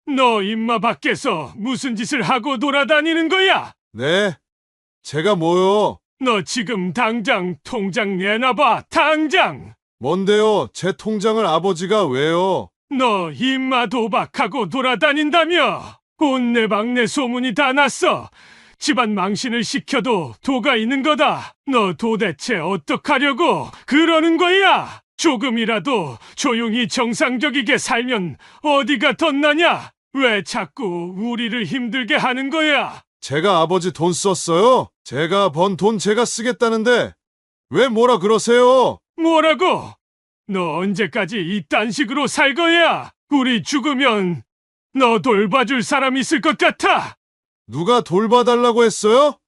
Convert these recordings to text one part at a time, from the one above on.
너 임마 밖에서 무슨 짓을 하고 돌아다니는 거야? 네? 제가 뭐요? 너 지금 당장 통장 내놔봐, 당장! 뭔데요? 제 통장을 아버지가 왜요? 너 임마 도박하고 돌아다닌다며! 온내방내 소문이 다 났어. 집안 망신을 시켜도 도가 있는 거다. 너 도대체 어떡하려고 그러는 거야? 조금이라도 조용히 정상적이게 살면 어디가 덧나냐? 왜 자꾸 우리를 힘들게 하는 거야? 제가 아버지 돈 썼어요? 제가 번 돈 제가 쓰겠다는데 왜 뭐라 그러세요? 뭐라고? 너 언제까지 이딴 식으로 살 거야? 우리 죽으면 너 돌봐줄 사람 있을 것 같아? 누가 돌봐달라고 했어요?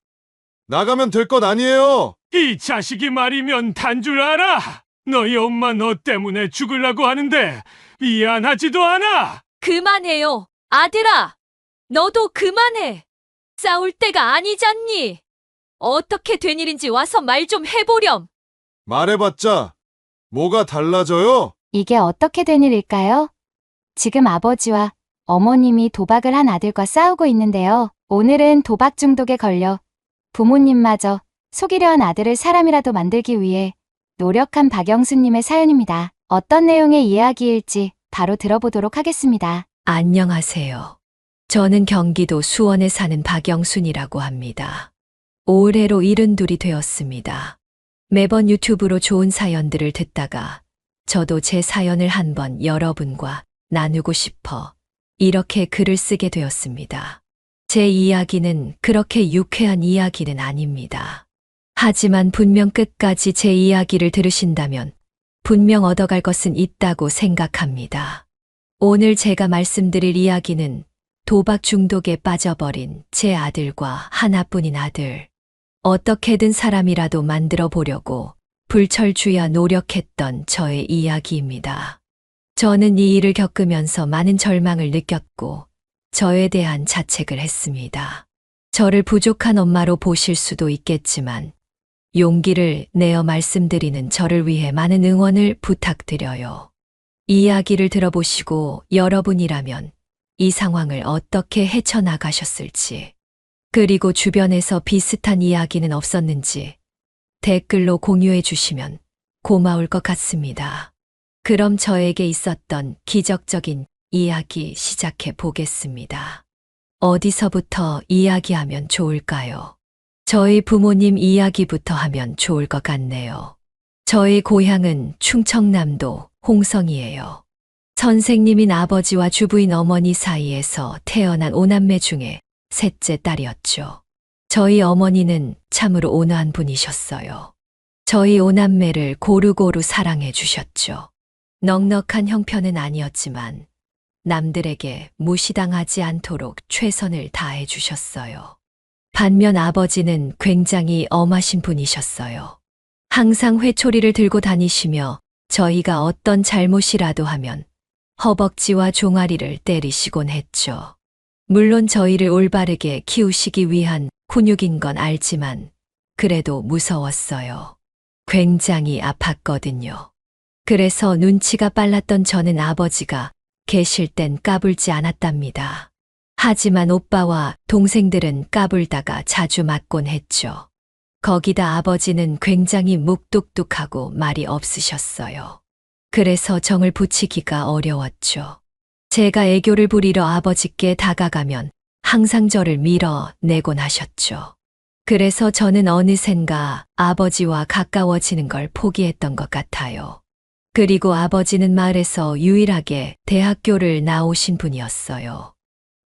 나가면 될 것 아니에요? 이 자식이 말이면 단 줄 알아? 너희 엄마 너 때문에 죽으려고 하는데 미안하지도 않아? 그만해요. 아들아, 너도 그만해. 싸울 때가 아니잖니. 어떻게 된 일인지 와서 말 좀 해보렴. 말해봤자 뭐가 달라져요? 이게 어떻게 된 일일까요? 지금 아버지와 어머님이 도박을 한 아들과 싸우고 있는데요. 오늘은 도박 중독에 걸려 부모님마저 속이려 한 아들을 사람이라도 만들기 위해 노력한 박영수님의 사연입니다. 어떤 내용의 이야기일지 바로 들어보도록 하겠습니다. 안녕하세요. 저는 경기도 수원에 사는 박영순이라고 합니다. 올해로 72이 되었습니다. 매번 유튜브로 좋은 사연들을 듣다가 저도 제 사연을 한번 여러분과 나누고 싶어 이렇게 글을 쓰게 되었습니다. 제 이야기는 그렇게 유쾌한 이야기는 아닙니다. 하지만 분명 끝까지 제 이야기를 들으신다면 분명 얻어갈 것은 있다고 생각합니다. 오늘 제가 말씀드릴 이야기는 도박 중독에 빠져버린 제 아들과 하나뿐인 아들, 어떻게든 사람이라도 만들어 보려고 불철주야 노력했던 저의 이야기입니다. 저는 이 일을 겪으면서 많은 절망을 느꼈고 저에 대한 자책을 했습니다. 저를 부족한 엄마로 보실 수도 있겠지만 용기를 내어 말씀드리는 저를 위해 많은 응원을 부탁드려요. 이야기를 들어보시고 여러분이라면 이 상황을 어떻게 헤쳐나가셨을지, 그리고 주변에서 비슷한 이야기는 없었는지 댓글로 공유해 주시면 고마울 것 같습니다. 그럼 저에게 있었던 기적적인 이야기 시작해 보겠습니다. 어디서부터 이야기하면 좋을까요? 저희 부모님 이야기부터 하면 좋을 것 같네요. 저희 고향은 충청남도 홍성이에요. 선생님인 아버지와 주부인 어머니 사이에서 태어난 오남매 중에 셋째 딸이었죠. 저희 어머니는 참으로 온화한 분이셨어요. 저희 오남매를 고루고루 사랑해 주셨죠. 넉넉한 형편은 아니었지만 남들에게 무시당하지 않도록 최선을 다해 주셨어요. 반면 아버지는 굉장히 엄하신 분이셨어요. 항상 회초리를 들고 다니시며 저희가 어떤 잘못이라도 하면 허벅지와 종아리를 때리시곤 했죠. 물론 저희를 올바르게 키우시기 위한 훈육인 건 알지만 그래도 무서웠어요. 굉장히 아팠거든요. 그래서 눈치가 빨랐던 저는 아버지가 계실 땐 까불지 않았답니다. 하지만 오빠와 동생들은 까불다가 자주 맞곤 했죠. 거기다 아버지는 굉장히 묵뚝뚝하고 말이 없으셨어요. 그래서 정을 붙이기가 어려웠죠. 제가 애교를 부리러 아버지께 다가가면 항상 저를 밀어내곤 하셨죠. 그래서 저는 어느샌가 아버지와 가까워지는 걸 포기했던 것 같아요. 그리고 아버지는 마을에서 유일하게 대학교를 나오신 분이었어요.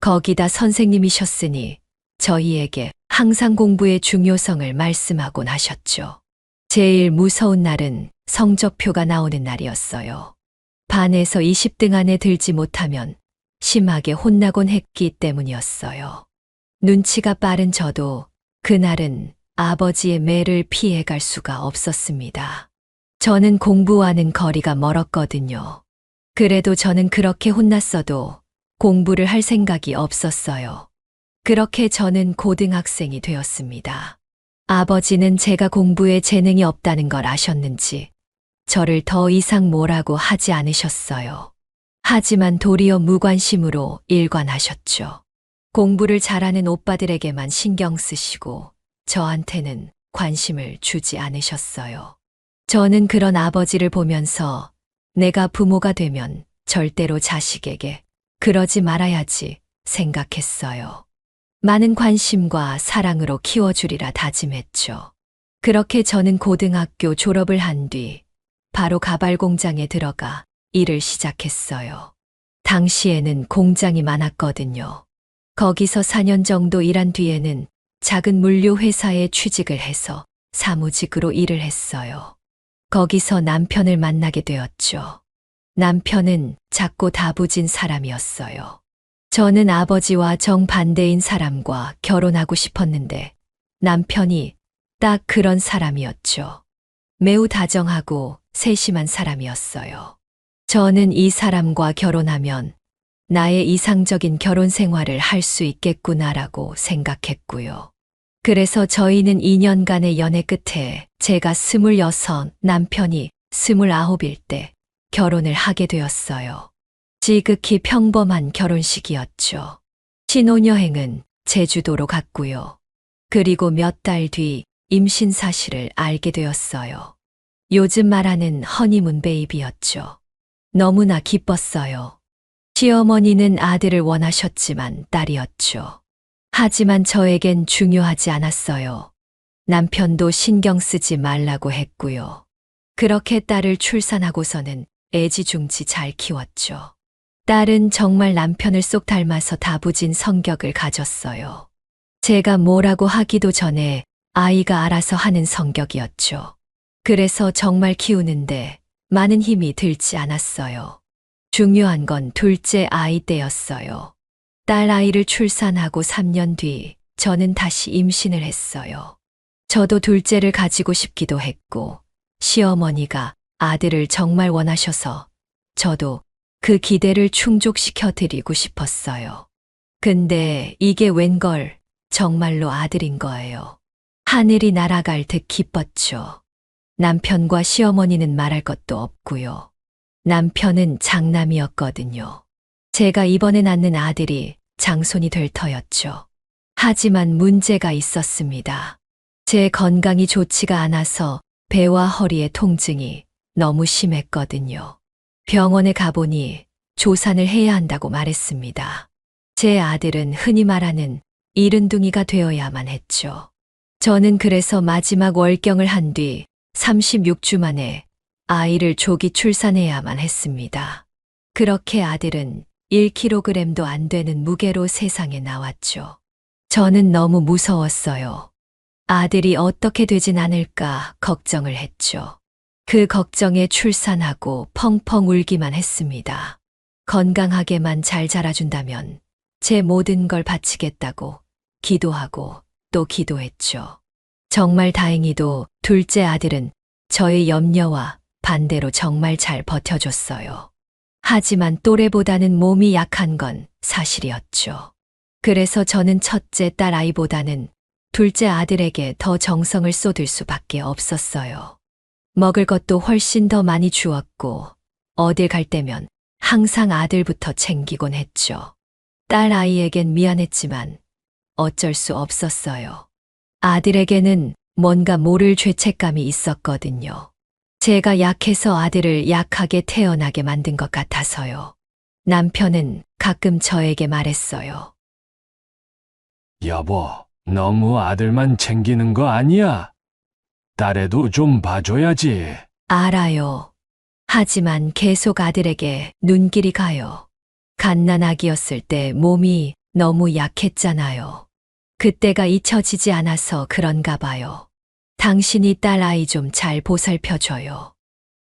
거기다 선생님이셨으니 저희에게 항상 공부의 중요성을 말씀하곤 하셨죠. 제일 무서운 날은 성적표가 나오는 날이었어요. 반에서 20등 안에 들지 못하면 심하게 혼나곤 했기 때문이었어요. 눈치가 빠른 저도 그날은 아버지의 매를 피해갈 수가 없었습니다. 저는 공부와는 거리가 멀었거든요. 그래도 저는 그렇게 혼났어도 공부를 할 생각이 없었어요. 그렇게 저는 고등학생이 되었습니다. 아버지는 제가 공부에 재능이 없다는 걸 아셨는지 저를 더 이상 뭐라고 하지 않으셨어요. 하지만 도리어 무관심으로 일관하셨죠. 공부를 잘하는 오빠들에게만 신경 쓰시고 저한테는 관심을 주지 않으셨어요. 저는 그런 아버지를 보면서 내가 부모가 되면 절대로 자식에게 그러지 말아야지 생각했어요. 많은 관심과 사랑으로 키워주리라 다짐했죠. 그렇게 저는 고등학교 졸업을 한 뒤 바로 가발 공장에 들어가 일을 시작했어요. 당시에는 공장이 많았거든요. 거기서 4년 정도 일한 뒤에는 작은 물류 회사에 취직을 해서 사무직으로 일을 했어요. 거기서 남편을 만나게 되었죠. 남편은 작고 다부진 사람이었어요. 저는 아버지와 정반대인 사람과 결혼하고 싶었는데 남편이 딱 그런 사람이었죠. 매우 다정하고 세심한 사람이었어요. 저는 이 사람과 결혼하면 나의 이상적인 결혼 생활을 할 수 있겠구나라고 생각했고요. 그래서 저희는 2년간의 연애 끝에 제가 26, 남편이 29일 때 결혼을 하게 되었어요. 지극히 평범한 결혼식이었죠. 신혼여행은 제주도로 갔고요. 그리고 몇 달 뒤 임신 사실을 알게 되었어요. 요즘 말하는 허니문 베이비였죠. 너무나 기뻤어요. 시어머니는 아들을 원하셨지만 딸이었죠. 하지만 저에겐 중요하지 않았어요. 남편도 신경 쓰지 말라고 했고요. 그렇게 딸을 출산하고서는 애지중지 잘 키웠죠. 딸은 정말 남편을 쏙 닮아서 다부진 성격을 가졌어요. 제가 뭐라고 하기도 전에 아이가 알아서 하는 성격이었죠. 그래서 정말 키우는데 많은 힘이 들지 않았어요. 중요한 건 둘째 아이 때였어요. 딸 아이를 출산하고 3년 뒤 저는 다시 임신을 했어요. 저도 둘째를 가지고 싶기도 했고 시어머니가 아들을 정말 원하셔서 저도 그 기대를 충족시켜 드리고 싶었어요. 근데 이게 웬걸 정말로 아들인 거예요. 하늘이 날아갈 듯 기뻤죠. 남편과 시어머니는 말할 것도 없고요. 남편은 장남이었거든요. 제가 이번에 낳는 아들이 장손이 될 터였죠. 하지만 문제가 있었습니다. 제 건강이 좋지가 않아서 배와 허리의 통증이 너무 심했거든요. 병원에 가보니 조산을 해야 한다고 말했습니다. 제 아들은 흔히 말하는 이른둥이가 되어야만 했죠. 저는 그래서 마지막 월경을 한 뒤 36주 만에 아이를 조기 출산해야만 했습니다. 그렇게 아들은 1kg도 안 되는 무게로 세상에 나왔죠. 저는 너무 무서웠어요. 아들이 어떻게 되진 않을까 걱정을 했죠. 그 걱정에 출산하고 펑펑 울기만 했습니다. 건강하게만 잘 자라준다면 제 모든 걸 바치겠다고 기도하고 또 기도했죠. 정말 다행히도 둘째 아들은 저의 염려와 반대로 정말 잘 버텨줬어요. 하지만 또래보다는 몸이 약한 건 사실이었죠. 그래서 저는 첫째 딸 아이보다는 둘째 아들에게 더 정성을 쏟을 수밖에 없었어요. 먹을 것도 훨씬 더 많이 주었고 어딜 갈 때면 항상 아들부터 챙기곤 했죠. 딸 아이에겐 미안했지만 어쩔 수 없었어요. 아들에게는 뭔가 모를 죄책감이 있었거든요. 제가 약해서 아들을 약하게 태어나게 만든 것 같아서요. 남편은 가끔 저에게 말했어요. 여보, 너무 아들만 챙기는 거 아니야? 딸애도 좀 봐줘야지. 알아요. 하지만 계속 아들에게 눈길이 가요. 갓난아기였을 때 몸이 너무 약했잖아요. 그때가 잊혀지지 않아서 그런가 봐요. 당신이 딸 아이 좀 잘 보살펴줘요.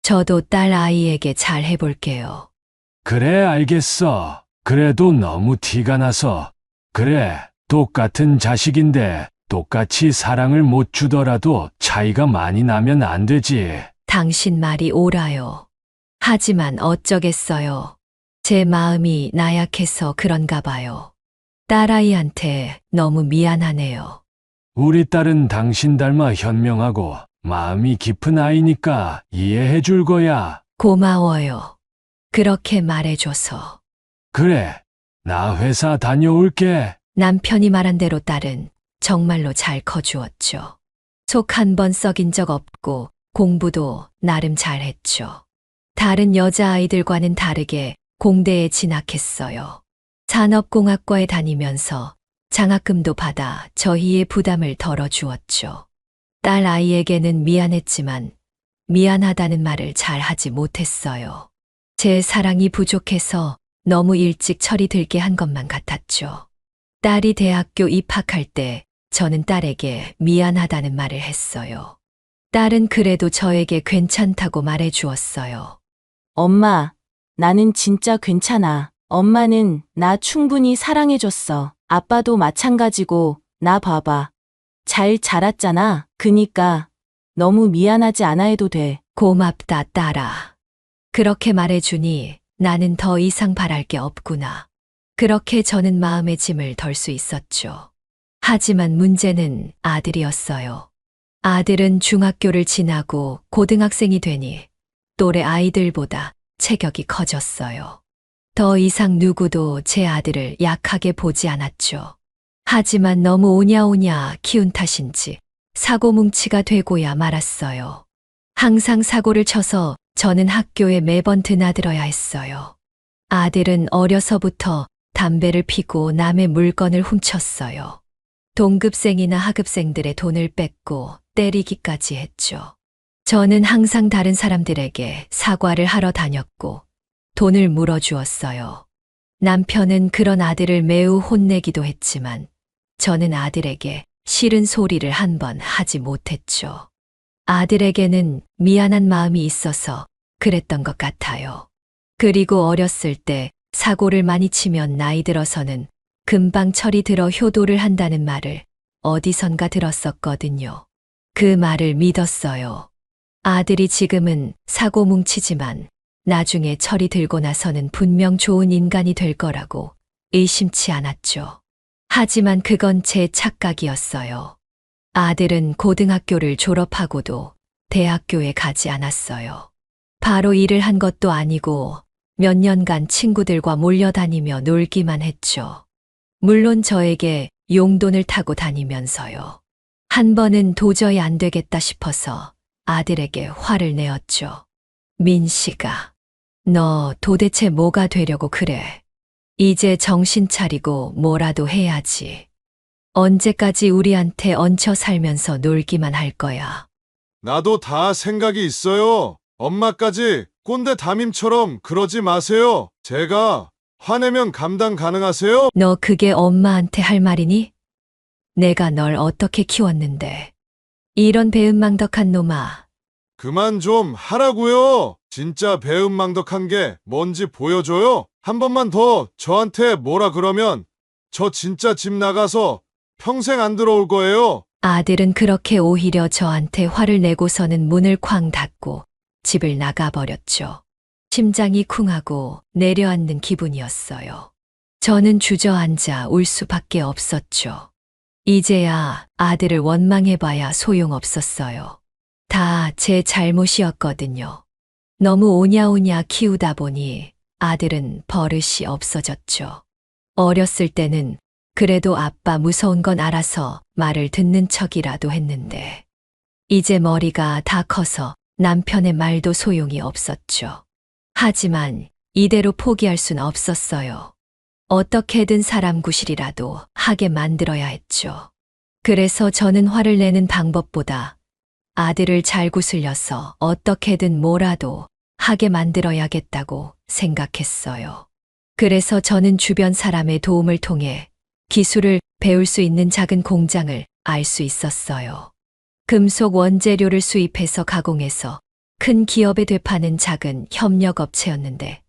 저도 딸 아이에게 잘 해볼게요. 그래, 알겠어. 그래도 너무 티가 나서. 그래, 똑같은 자식인데 똑같이 사랑을 못 주더라도 차이가 많이 나면 안 되지. 당신 말이 옳아요. 하지만 어쩌겠어요. 제 마음이 나약해서 그런가 봐요. 딸아이한테 너무 미안하네요. 우리 딸은 당신 닮아 현명하고 마음이 깊은 아이니까 이해해 줄 거야. 고마워요. 그렇게 말해줘서 그래, 나 회사 다녀올게. 남편이 말한 대로 딸은 정말로 잘 커주었죠. 속 한 번 썩인 적 없고 공부도 나름 잘했죠. 다른 여자아이들과는 다르게 공대에 진학했어요. 산업공학과에 다니면서 장학금도 받아 저희의 부담을 덜어주었죠. 딸 아이에게는 미안했지만 미안하다는 말을 잘 하지 못했어요. 제 사랑이 부족해서 너무 일찍 철이 들게 한 것만 같았죠. 딸이 대학교 입학할 때 저는 딸에게 미안하다는 말을 했어요. 딸은 그래도 저에게 괜찮다고 말해 주었어요. 엄마, 나는 진짜 괜찮아. 엄마는 나 충분히 사랑해줬어. 아빠도 마찬가지고, 나 봐봐. 잘 자랐잖아. 그니까 너무 미안하지 않아 해도 돼. 고맙다, 딸아. 그렇게 말해주니 나는 더 이상 바랄 게 없구나. 그렇게 저는 마음의 짐을 덜 수 있었죠. 하지만 문제는 아들이었어요. 아들은 중학교를 지나고 고등학생이 되니 또래 아이들보다 체격이 커졌어요. 더 이상 누구도 제 아들을 약하게 보지 않았죠. 하지만 너무 오냐오냐 키운 탓인지 사고뭉치가 되고야 말았어요. 항상 사고를 쳐서 저는 학교에 매번 드나들어야 했어요. 아들은 어려서부터 담배를 피고 남의 물건을 훔쳤어요. 동급생이나 하급생들의 돈을 뺏고 때리기까지 했죠. 저는 항상 다른 사람들에게 사과를 하러 다녔고 돈을 물어주었어요. 남편은 그런 아들을 매우 혼내기도 했지만 저는 아들에게 싫은 소리를 한 번 하지 못했죠. 아들에게는 미안한 마음이 있어서 그랬던 것 같아요. 그리고 어렸을 때 사고를 많이 치면 나이 들어서는 금방 철이 들어 효도를 한다는 말을 어디선가 들었었거든요. 그 말을 믿었어요. 아들이 지금은 사고 뭉치지만 나중에 철이 들고 나서는 분명 좋은 인간이 될 거라고 의심치 않았죠. 하지만 그건 제 착각이었어요. 아들은 고등학교를 졸업하고도 대학교에 가지 않았어요. 바로 일을 한 것도 아니고 몇 년간 친구들과 몰려다니며 놀기만 했죠. 물론 저에게 용돈을 타고 다니면서요. 한 번은 도저히 안 되겠다 싶어서 아들에게 화를 내었죠. 민식아, 너 도대체 뭐가 되려고 그래? 이제 정신 차리고 뭐라도 해야지. 언제까지 우리한테 얹혀 살면서 놀기만 할 거야. 나도 다 생각이 있어요. 엄마까지 꼰대 담임처럼 그러지 마세요. 제가 화내면 감당 가능하세요? 너 그게 엄마한테 할 말이니? 내가 널 어떻게 키웠는데. 이런 배은망덕한 놈아. 그만 좀 하라고요. 진짜 배은망덕한 게 뭔지 보여줘요. 한 번만 더 저한테 뭐라 그러면 저 진짜 집 나가서 평생 안 들어올 거예요. 아들은 그렇게 오히려 저한테 화를 내고서는 문을 쾅 닫고 집을 나가버렸죠. 심장이 쿵하고 내려앉는 기분이었어요. 저는 주저앉아 울 수밖에 없었죠. 이제야 아들을 원망해봐야 소용없었어요. 다 제 잘못이었거든요. 너무 오냐오냐 키우다 보니 아들은 버릇이 없어졌죠. 어렸을 때는 그래도 아빠 무서운 건 알아서 말을 듣는 척이라도 했는데 이제 머리가 다 커서 남편의 말도 소용이 없었죠. 하지만 이대로 포기할 순 없었어요. 어떻게든 사람 구실이라도 하게 만들어야 했죠. 그래서 저는 화를 내는 방법보다 아들을 잘 구슬려서 어떻게든 뭐라도 하게 만들어야겠다고 생각했어요. 그래서 저는 주변 사람의 도움을 통해 기술을 배울 수 있는 작은 공장을 알 수 있었어요. 금속 원재료를 수입해서 가공해서 큰 기업에 되파는 작은 협력업체였는데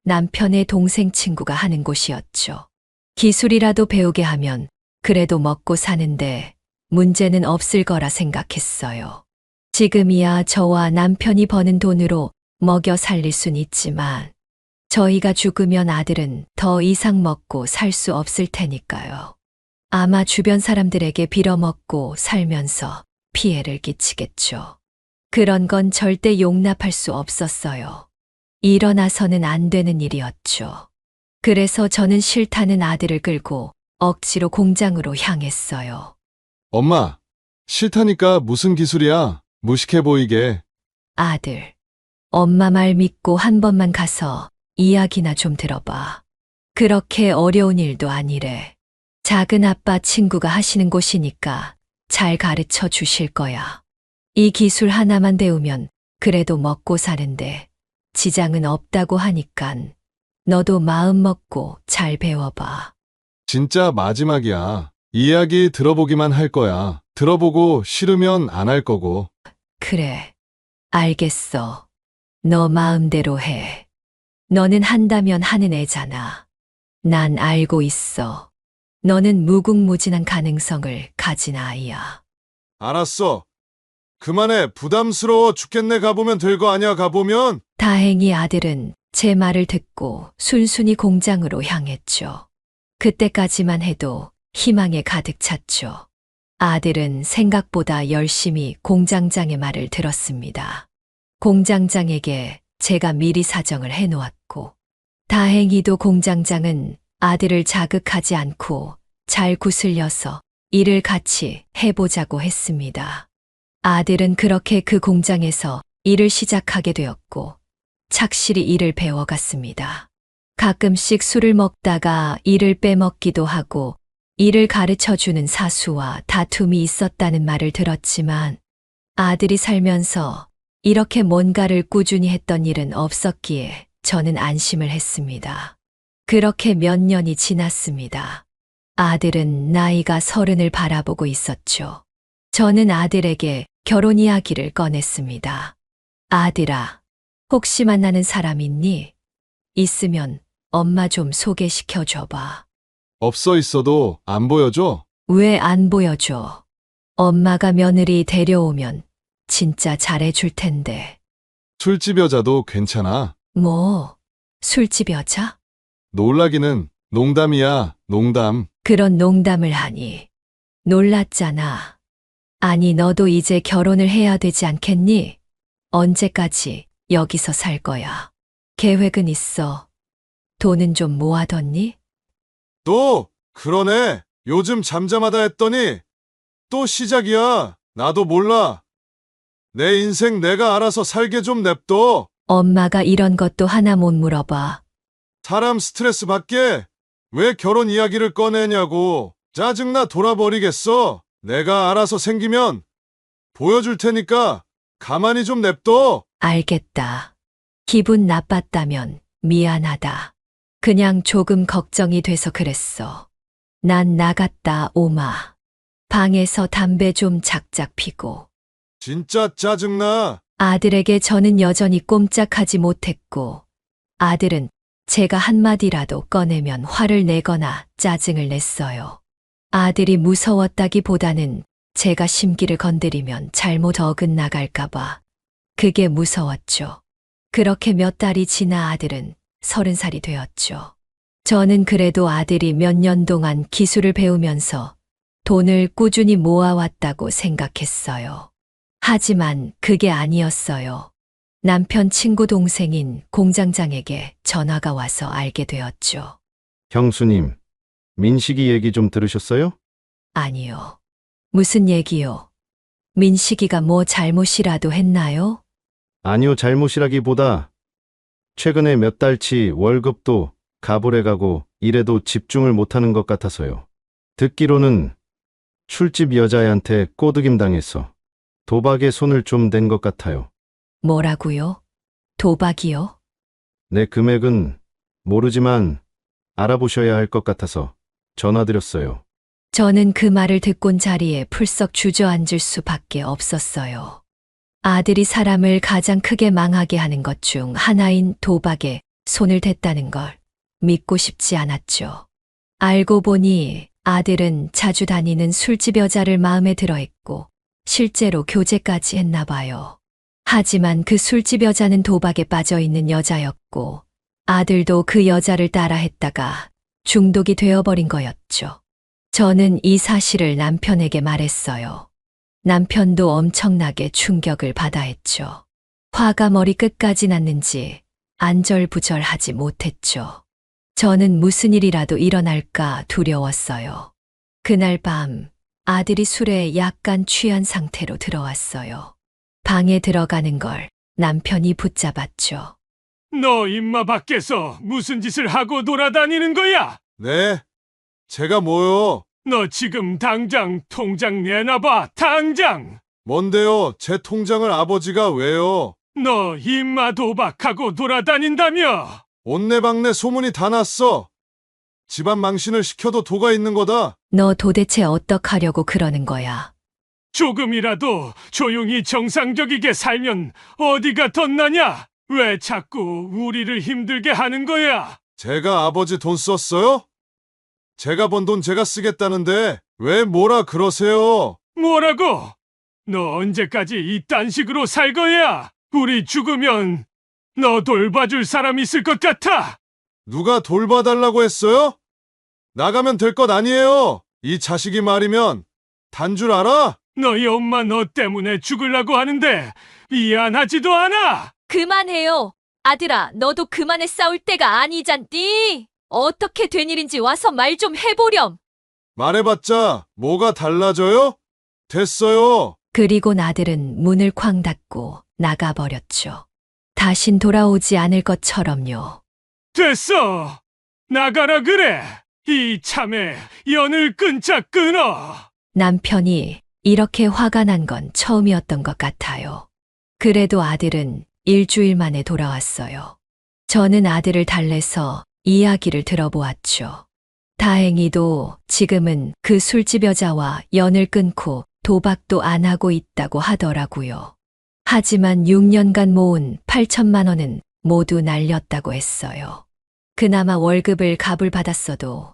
남편의 동생 친구가 하는 곳이었죠. 기술이라도 배우게 하면 그래도 먹고 사는데 문제는 없을 거라 생각했어요. 지금이야 저와 남편이 버는 돈으로 먹여 살릴 순 있지만 저희가 죽으면 아들은 더 이상 먹고 살 수 없을 테니까요. 아마 주변 사람들에게 빌어먹고 살면서 피해를 끼치겠죠. 그런 건 절대 용납할 수 없었어요. 일어나서는 안 되는 일이었죠. 그래서 저는 싫다는 아들을 끌고 억지로 공장으로 향했어요. 엄마, 싫다니까 무슨 기술이야? 무식해 보이게. 아들, 엄마 말 믿고 한 번만 가서 이야기나 좀 들어봐. 그렇게 어려운 일도 아니래. 작은 아빠 친구가 하시는 곳이니까 잘 가르쳐 주실 거야. 이 기술 하나만 배우면 그래도 먹고 사는데 지장은 없다고 하니깐 너도 마음 먹고 잘 배워봐. 진짜 마지막이야. 이야기 들어보기만 할 거야. 들어보고 싫으면 안 할 거고. 그래, 알겠어. 너 마음대로 해. 너는 한다면 하는 애잖아. 난 알고 있어. 너는 무궁무진한 가능성을 가진 아이야. 알았어. 그만해. 부담스러워 죽겠네. 가보면 될 거 아니야. 가보면. 다행히 아들은 제 말을 듣고 순순히 공장으로 향했죠. 그때까지만 해도 희망에 가득 찼죠. 아들은 생각보다 열심히 공장장의 말을 들었습니다. 공장장에게 제가 미리 사정을 해놓았고, 다행히도 공장장은 아들을 자극하지 않고 잘 구슬려서 일을 같이 해보자고 했습니다. 아들은 그렇게 그 공장에서 일을 시작하게 되었고, 착실히 일을 배워갔습니다. 가끔씩 술을 먹다가 일을 빼먹기도 하고, 일을 가르쳐주는 사수와 다툼이 있었다는 말을 들었지만, 아들이 살면서 이렇게 뭔가를 꾸준히 했던 일은 없었기에 저는 안심을 했습니다. 그렇게 몇 년이 지났습니다. 아들은 나이가 30을 바라보고 있었죠. 저는 아들에게 결혼 이야기를 꺼냈습니다. 아들아, 혹시 만나는 사람 있니? 있으면 엄마 좀 소개시켜 줘봐. 없어 있어도 안 보여줘? 왜 안 보여줘? 엄마가 며느리 데려오면 진짜 잘해줄 텐데. 술집 여자도 괜찮아. 뭐, 술집 여자? 놀라기는 농담이야. 농담. 그런 농담을 하니. 놀랐잖아. 아니, 너도 이제 결혼을 해야 되지 않겠니? 언제까지 여기서 살 거야? 계획은 있어. 돈은 좀 모아뒀니? 또 그러네. 요즘 잠잠하다 했더니 또 시작이야. 나도 몰라. 내 인생 내가 알아서 살게 좀 냅둬. 엄마가 이런 것도 하나 못 물어봐. 사람 스트레스 받게 왜 결혼 이야기를 꺼내냐고. 짜증나 돌아버리겠어. 내가 알아서 생기면 보여줄 테니까 가만히 좀 냅둬. 알겠다. 기분 나빴다면 미안하다. 그냥 조금 걱정이 돼서 그랬어. 난 나갔다 오마. 방에서 담배 좀 작작 피고. 진짜 짜증나. 아들에게 저는 여전히 꼼짝하지 못했고, 아들은 제가 한마디라도 꺼내면 화를 내거나 짜증을 냈어요. 아들이 무서웠다기보다는 제가 심기를 건드리면 잘못 어긋나갈까봐 그게 무서웠죠. 그렇게 몇 달이 지나 아들은 30살이 되었죠. 저는 그래도 아들이 몇 년 동안 기술을 배우면서 돈을 꾸준히 모아왔다고 생각했어요. 하지만 그게 아니었어요. 남편 친구 동생인 공장장에게 전화가 와서 알게 되었죠. 형수님, 민식이 얘기 좀 들으셨어요? 아니요. 무슨 얘기요? 민식이가 뭐 잘못이라도 했나요? 아니요, 잘못이라기보다 최근에 몇 달치 월급도 가불해 가고 일에도 집중을 못하는 것 같아서요. 듣기로는 술집 여자애한테 꼬드김 당해서 도박에 손을 좀 댄 것 같아요. 뭐라고요? 도박이요? 내 금액은 모르지만 알아보셔야 할 것 같아서 전화드렸어요. 저는 그 말을 듣곤 자리에 풀썩 주저앉을 수밖에 없었어요. 아들이 사람을 가장 크게 망하게 하는 것 중 하나인 도박에 손을 댔다는 걸 믿고 싶지 않았죠. 알고 보니 아들은 자주 다니는 술집 여자를 마음에 들어 했고 실제로 교제까지 했나 봐요. 하지만 그 술집 여자는 도박에 빠져 있는 여자였고 아들도 그 여자를 따라 했다가 중독이 되어버린 거였죠. 저는 이 사실을 남편에게 말했어요. 남편도 엄청나게 충격을 받아 했죠. 화가 머리 끝까지 났는지 안절부절하지 못했죠. 저는 무슨 일이라도 일어날까 두려웠어요. 그날 밤 아들이 술에 약간 취한 상태로 들어왔어요. 방에 들어가는 걸 남편이 붙잡았죠. 너 임마 밖에서 무슨 짓을 하고 돌아다니는 거야? 네. 제가 뭐요? 너 지금 당장 통장 내놔봐, 당장! 뭔데요? 제 통장을 아버지가 왜요? 너 임마 도박하고 돌아다닌다며! 온내방내 소문이 다 났어. 집안 망신을 시켜도 도가 있는 거다. 너 도대체 어떡하려고 그러는 거야? 조금이라도 조용히 정상적이게 살면 어디가 덧나냐? 왜 자꾸 우리를 힘들게 하는 거야? 제가 아버지 돈 썼어요? 제가 번 돈 제가 쓰겠다는데 왜 뭐라 그러세요? 뭐라고? 너 언제까지 이딴 식으로 살 거야? 우리 죽으면 너 돌봐줄 사람 있을 것 같아? 누가 돌봐달라고 했어요? 나가면 될 것 아니에요. 이 자식이 말이면 단 줄 알아? 너희 엄마 너 때문에 죽으려고 하는데 미안하지도 않아? 그만해요. 아들아, 너도 그만해 싸울 때가 아니잖니? 어떻게 된 일인지 와서 말 좀 해보렴. 말해봤자 뭐가 달라져요? 됐어요. 그리고 아들은 문을 쾅 닫고 나가버렸죠. 다신 돌아오지 않을 것처럼요. 됐어. 나가라 그래. 이 참에 연을 끊자 끊어. 남편이 이렇게 화가 난 건 처음이었던 것 같아요. 그래도 아들은 일주일 만에 돌아왔어요. 저는 아들을 달래서 이야기를 들어보았죠. 다행히도 지금은 그 술집 여자와 연을 끊고 도박도 안 하고 있다고 하더라고요. 하지만 6년간 모은 8천만 원은 모두 날렸다고 했어요. 그나마 월급을 갑을 받았어도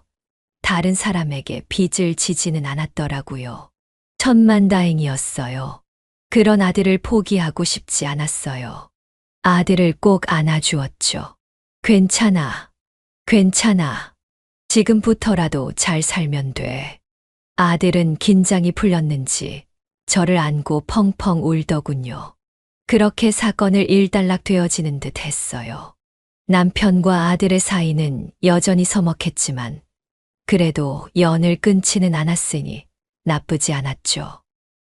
다른 사람에게 빚을 지지는 않았더라고요. 천만다행이었어요. 그런 아들을 포기하고 싶지 않았어요. 아들을 꼭 안아주었죠. 괜찮아. 괜찮아. 지금부터라도 잘 살면 돼. 아들은 긴장이 풀렸는지 저를 안고 펑펑 울더군요. 그렇게 사건을 일단락되어지는 듯 했어요. 남편과 아들의 사이는 여전히 서먹했지만 그래도 연을 끊지는 않았으니 나쁘지 않았죠.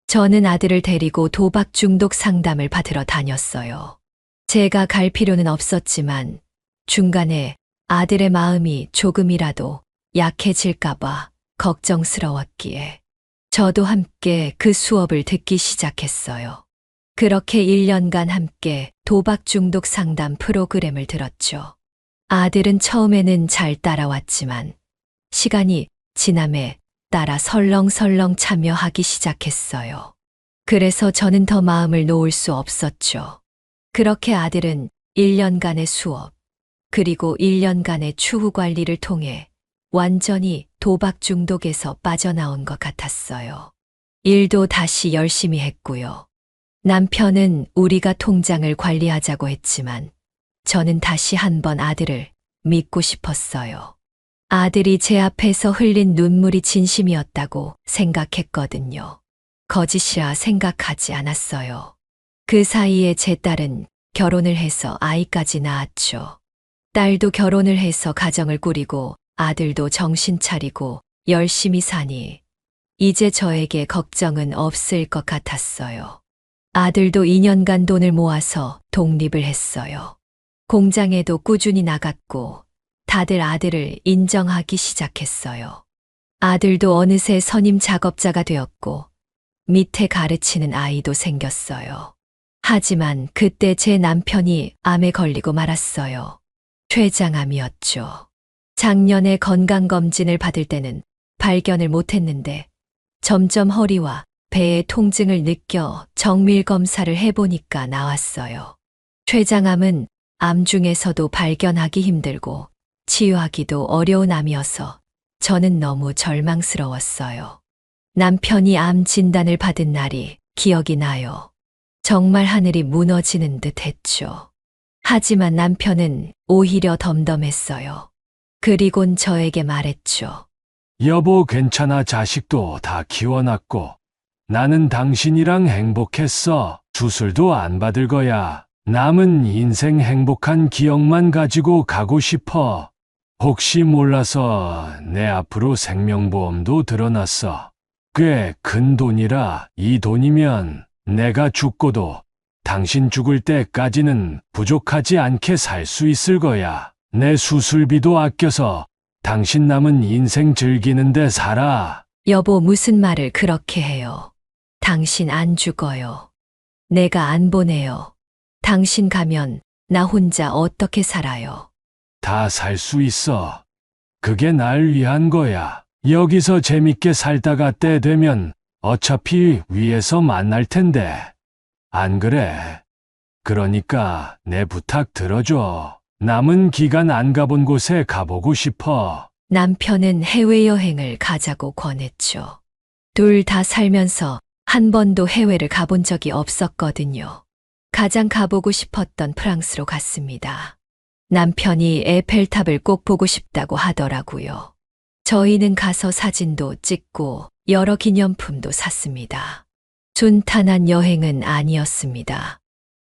저는 아들을 데리고 도박 중독 상담을 받으러 다녔어요. 제가 갈 필요는 없었지만 중간에 아들의 마음이 조금이라도 약해질까봐 걱정스러웠기에 저도 함께 그 수업을 듣기 시작했어요. 그렇게 1년간 함께 도박 중독 상담 프로그램을 들었죠. 아들은 처음에는 잘 따라왔지만 시간이 지남에 따라 설렁설렁 참여하기 시작했어요. 그래서 저는 더 마음을 놓을 수 없었죠. 그렇게 아들은 1년간의 수업, 그리고 1년간의 추후 관리를 통해 완전히 도박 중독에서 빠져나온 것 같았어요. 일도 다시 열심히 했고요. 남편은 우리가 통장을 관리하자고 했지만 저는 다시 한번 아들을 믿고 싶었어요. 아들이 제 앞에서 흘린 눈물이 진심이었다고 생각했거든요. 거짓이라 생각하지 않았어요. 그 사이에 제 딸은 결혼을 해서 아이까지 낳았죠. 딸도 결혼을 해서 가정을 꾸리고 아들도 정신 차리고 열심히 사니 이제 저에게 걱정은 없을 것 같았어요. 아들도 2년간 돈을 모아서 독립을 했어요. 공장에도 꾸준히 나갔고 다들 아들을 인정하기 시작했어요. 아들도 어느새 선임 작업자가 되었고 밑에 가르치는 아이도 생겼어요. 하지만 그때 제 남편이 암에 걸리고 말았어요. 췌장암이었죠. 작년에 건강검진을 받을 때는 발견을 못했는데 점점 허리와 배의 통증을 느껴 정밀 검사를 해보니까 나왔어요. 췌장암은 암 중에서도 발견하기 힘들고 치유하기도 어려운 암이어서 저는 너무 절망스러웠어요. 남편이 암 진단을 받은 날이 기억이 나요. 정말 하늘이 무너지는 듯 했죠. 하지만 남편은 오히려 덤덤했어요. 그리곤 저에게 말했죠. 여보 괜찮아 자식도 다 키워놨고 나는 당신이랑 행복했어. 수술도 안 받을 거야. 남은 인생 행복한 기억만 가지고 가고 싶어. 혹시 몰라서 내 앞으로 생명보험도 들어놨어. 꽤 큰 돈이라 이 돈이면 내가 죽고도 당신 죽을 때까지는 부족하지 않게 살 수 있을 거야. 내 수술비도 아껴서 당신 남은 인생 즐기는데 살아. 여보, 무슨 말을 그렇게 해요? 당신 안 죽어요. 내가 안 보내요. 당신 가면 나 혼자 어떻게 살아요? 다 살 수 있어. 그게 날 위한 거야. 여기서 재밌게 살다가 때 되면 어차피 위에서 만날 텐데. 안 그래? 그러니까 내 부탁 들어줘. 남은 기간 안 가본 곳에 가보고 싶어. 남편은 해외여행을 가자고 권했죠. 둘 다 살면서 한 번도 해외를 가본 적이 없었거든요. 가장 가보고 싶었던 프랑스로 갔습니다. 남편이 에펠탑을 꼭 보고 싶다고 하더라고요. 저희는 가서 사진도 찍고 여러 기념품도 샀습니다. 순탄한 여행은 아니었습니다.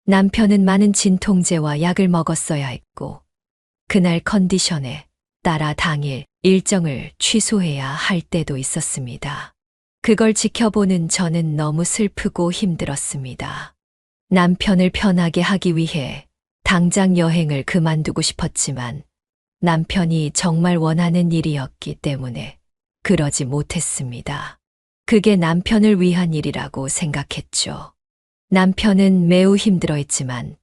남편은 많은 진통제와 약을 먹었어야 했고, 그날 컨디션에 따라 당일 일정을 취소해야 할 때도 있었습니다. 그걸 지켜보는 저는 너무 슬프고 힘들었습니다. 남편을 편하게 하기 위해 당장 여행을 그만두고 싶었지만 남편이 정말 원하는 일이었기 때문에 그러지 못했습니다. 그게 남편을 위한 일이라고 생각했죠. 남편은 매우 힘들어했지만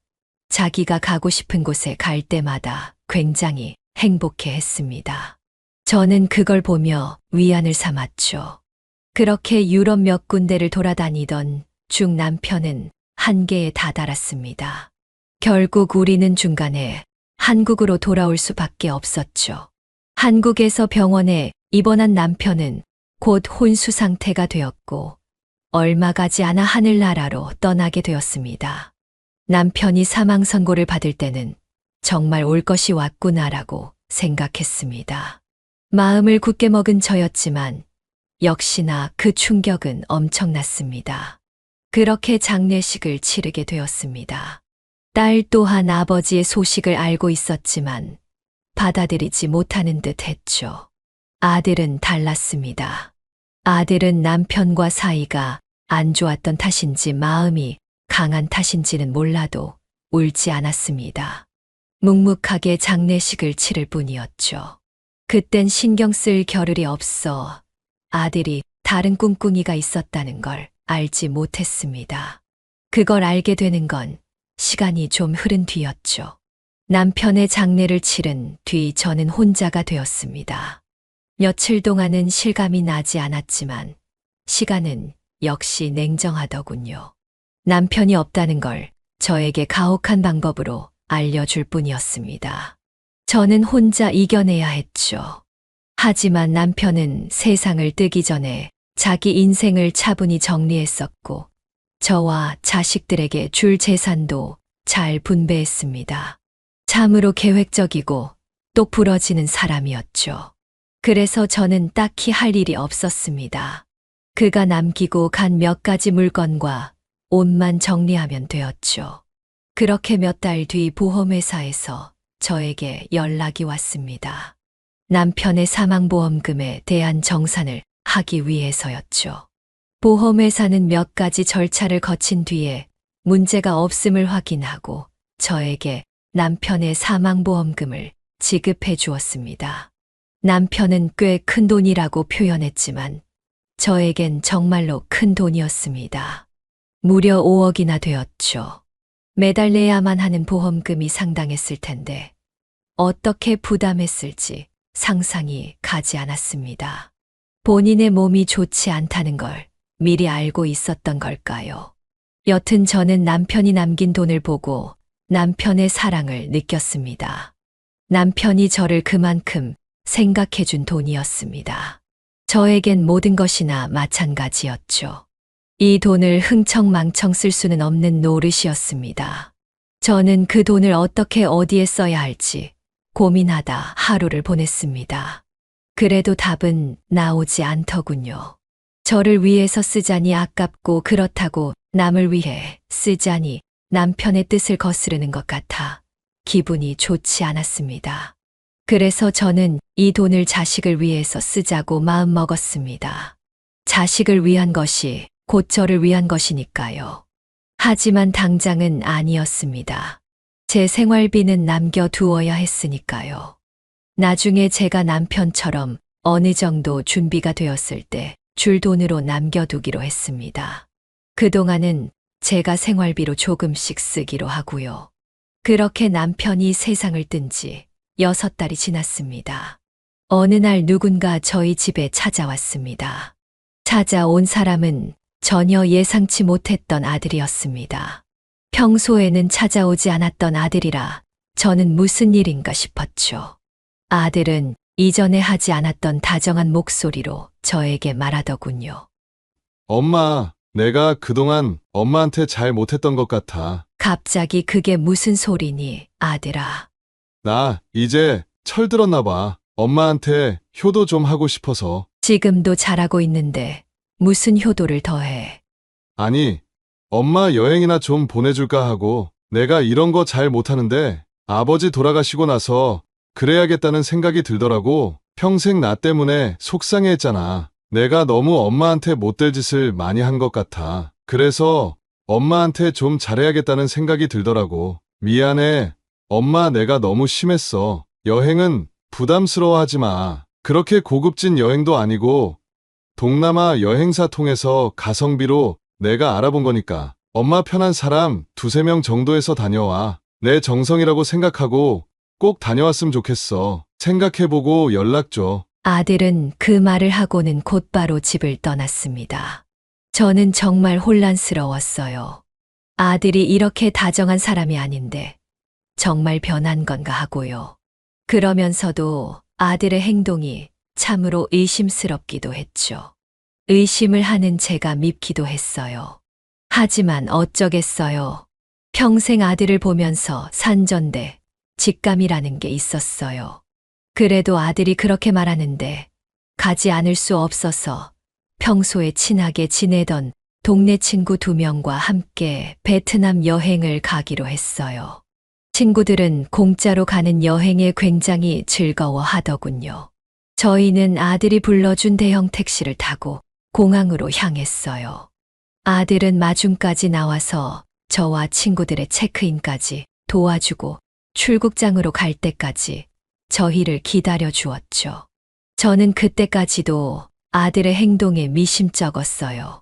자기가 가고 싶은 곳에 갈 때마다 굉장히 행복해 했습니다. 저는 그걸 보며 위안을 삼았죠. 그렇게 유럽 몇 군데를 돌아다니던 중 남편은 한계에 다다랐습니다. 결국 우리는 중간에 한국으로 돌아올 수밖에 없었죠. 한국에서 병원에 입원한 남편은 곧 혼수 상태가 되었고 얼마 가지 않아 하늘나라로 떠나게 되었습니다. 남편이 사망 선고를 받을 때는 정말 올 것이 왔구나라고 생각했습니다. 마음을 굳게 먹은 저였지만 역시나 그 충격은 엄청났습니다. 그렇게 장례식을 치르게 되었습니다. 딸 또한 아버지의 소식을 알고 있었지만 받아들이지 못하는 듯 했죠. 아들은 달랐습니다. 아들은 남편과 사이가 안 좋았던 탓인지 마음이 강한 탓인지는 몰라도 울지 않았습니다. 묵묵하게 장례식을 치를 뿐이었죠. 그땐 신경 쓸 겨를이 없어 아들이 다른 꿍꿍이가 있었다는 걸 알지 못했습니다. 그걸 알게 되는 건 시간이 좀 흐른 뒤였죠. 남편의 장례를 치른 뒤 저는 혼자가 되었습니다. 며칠 동안은 실감이 나지 않았지만 시간은 역시 냉정하더군요. 남편이 없다는 걸 저에게 가혹한 방법으로 알려줄 뿐이었습니다. 저는 혼자 이겨내야 했죠. 하지만 남편은 세상을 뜨기 전에 자기 인생을 차분히 정리했었고 저와 자식들에게 줄 재산도 잘 분배했습니다. 참으로 계획적이고 똑 부러지는 사람이었죠. 그래서 저는 딱히 할 일이 없었습니다. 그가 남기고 간 몇 가지 물건과 옷만 정리하면 되었죠. 그렇게 몇 달 뒤 보험회사에서 저에게 연락이 왔습니다. 남편의 사망보험금에 대한 정산을 하기 위해서였죠. 보험회사는 몇 가지 절차를 거친 뒤에 문제가 없음을 확인하고 저에게 남편의 사망보험금을 지급해 주었습니다. 남편은 꽤 큰 돈이라고 표현했지만 저에겐 정말로 큰 돈이었습니다. 무려 5억이나 되었죠. 매달 내야만 하는 보험금이 상당했을 텐데 어떻게 부담했을지 상상이 가지 않았습니다. 본인의 몸이 좋지 않다는 걸 미리 알고 있었던 걸까요? 여튼 저는 남편이 남긴 돈을 보고 남편의 사랑을 느꼈습니다. 남편이 저를 그만큼 생각해준 돈이었습니다. 저에겐 모든 것이나 마찬가지였죠. 이 돈을 흥청망청 쓸 수는 없는 노릇이었습니다. 저는 그 돈을 어떻게 어디에 써야 할지 고민하다 하루를 보냈습니다. 그래도 답은 나오지 않더군요. 저를 위해서 쓰자니 아깝고 그렇다고 남을 위해 쓰자니 남편의 뜻을 거스르는 것 같아 기분이 좋지 않았습니다. 그래서 저는 이 돈을 자식을 위해서 쓰자고 마음먹었습니다. 자식을 위한 것이 곧 저를 위한 것이니까요. 하지만 당장은 아니었습니다. 제 생활비는 남겨두어야 했으니까요. 나중에 제가 남편처럼 어느 정도 준비가 되었을 때 줄 돈으로 남겨두기로 했습니다. 그동안은 제가 생활비로 조금씩 쓰기로 하고요. 그렇게 남편이 세상을 뜬 지 6달이 지났습니다. 어느 날 누군가 저희 집에 찾아왔습니다. 찾아온 사람은 전혀 예상치 못했던 아들이었습니다. 평소에는 찾아오지 않았던 아들이라 저는 무슨 일인가 싶었죠. 아들은 이전에 하지 않았던 다정한 목소리로 저에게 말하더군요. 엄마, 내가 그동안 엄마한테 잘 못했던 것 같아. 갑자기 그게 무슨 소리니, 아들아. 나 이제 철들었나 봐. 엄마한테 효도 좀 하고 싶어서. 지금도 잘하고 있는데 무슨 효도를 더해. 아니, 엄마 여행이나 좀 보내줄까 하고 내가 이런 거 잘 못하는데 아버지 돌아가시고 나서 그래야겠다는 생각이 들더라고. 평생 나 때문에 속상해했잖아. 내가 너무 엄마한테 못될 짓을 많이 한 것 같아. 그래서 엄마한테 좀 잘해야겠다는 생각이 들더라고. 미안해. 엄마 내가 너무 심했어. 여행은 부담스러워하지 마. 그렇게 고급진 여행도 아니고 동남아 여행사 통해서 가성비로 내가 알아본 거니까 엄마 편한 사람 2~3명 정도에서 다녀와. 내 정성이라고 생각하고 꼭 다녀왔으면 좋겠어. 생각해보고 연락 줘. 아들은 그 말을 하고는 곧바로 집을 떠났습니다. 저는 정말 혼란스러웠어요. 아들이 이렇게 다정한 사람이 아닌데 정말 변한 건가 하고요. 그러면서도 아들의 행동이 참으로 의심스럽기도 했죠. 의심을 하는 제가 밉기도 했어요. 하지만 어쩌겠어요. 평생 아들을 보면서 산전대, 직감이라는 게 있었어요. 그래도 아들이 그렇게 말하는데 가지 않을 수 없어서 평소에 친하게 지내던 동네 친구 2명과 함께 베트남 여행을 가기로 했어요. 친구들은 공짜로 가는 여행에 굉장히 즐거워하더군요. 저희는 아들이 불러준 대형 택시를 타고 공항으로 향했어요. 아들은 마중까지 나와서 저와 친구들의 체크인까지 도와주고 출국장으로 갈 때까지 저희를 기다려 주었죠. 저는 그때까지도 아들의 행동에 미심쩍었어요.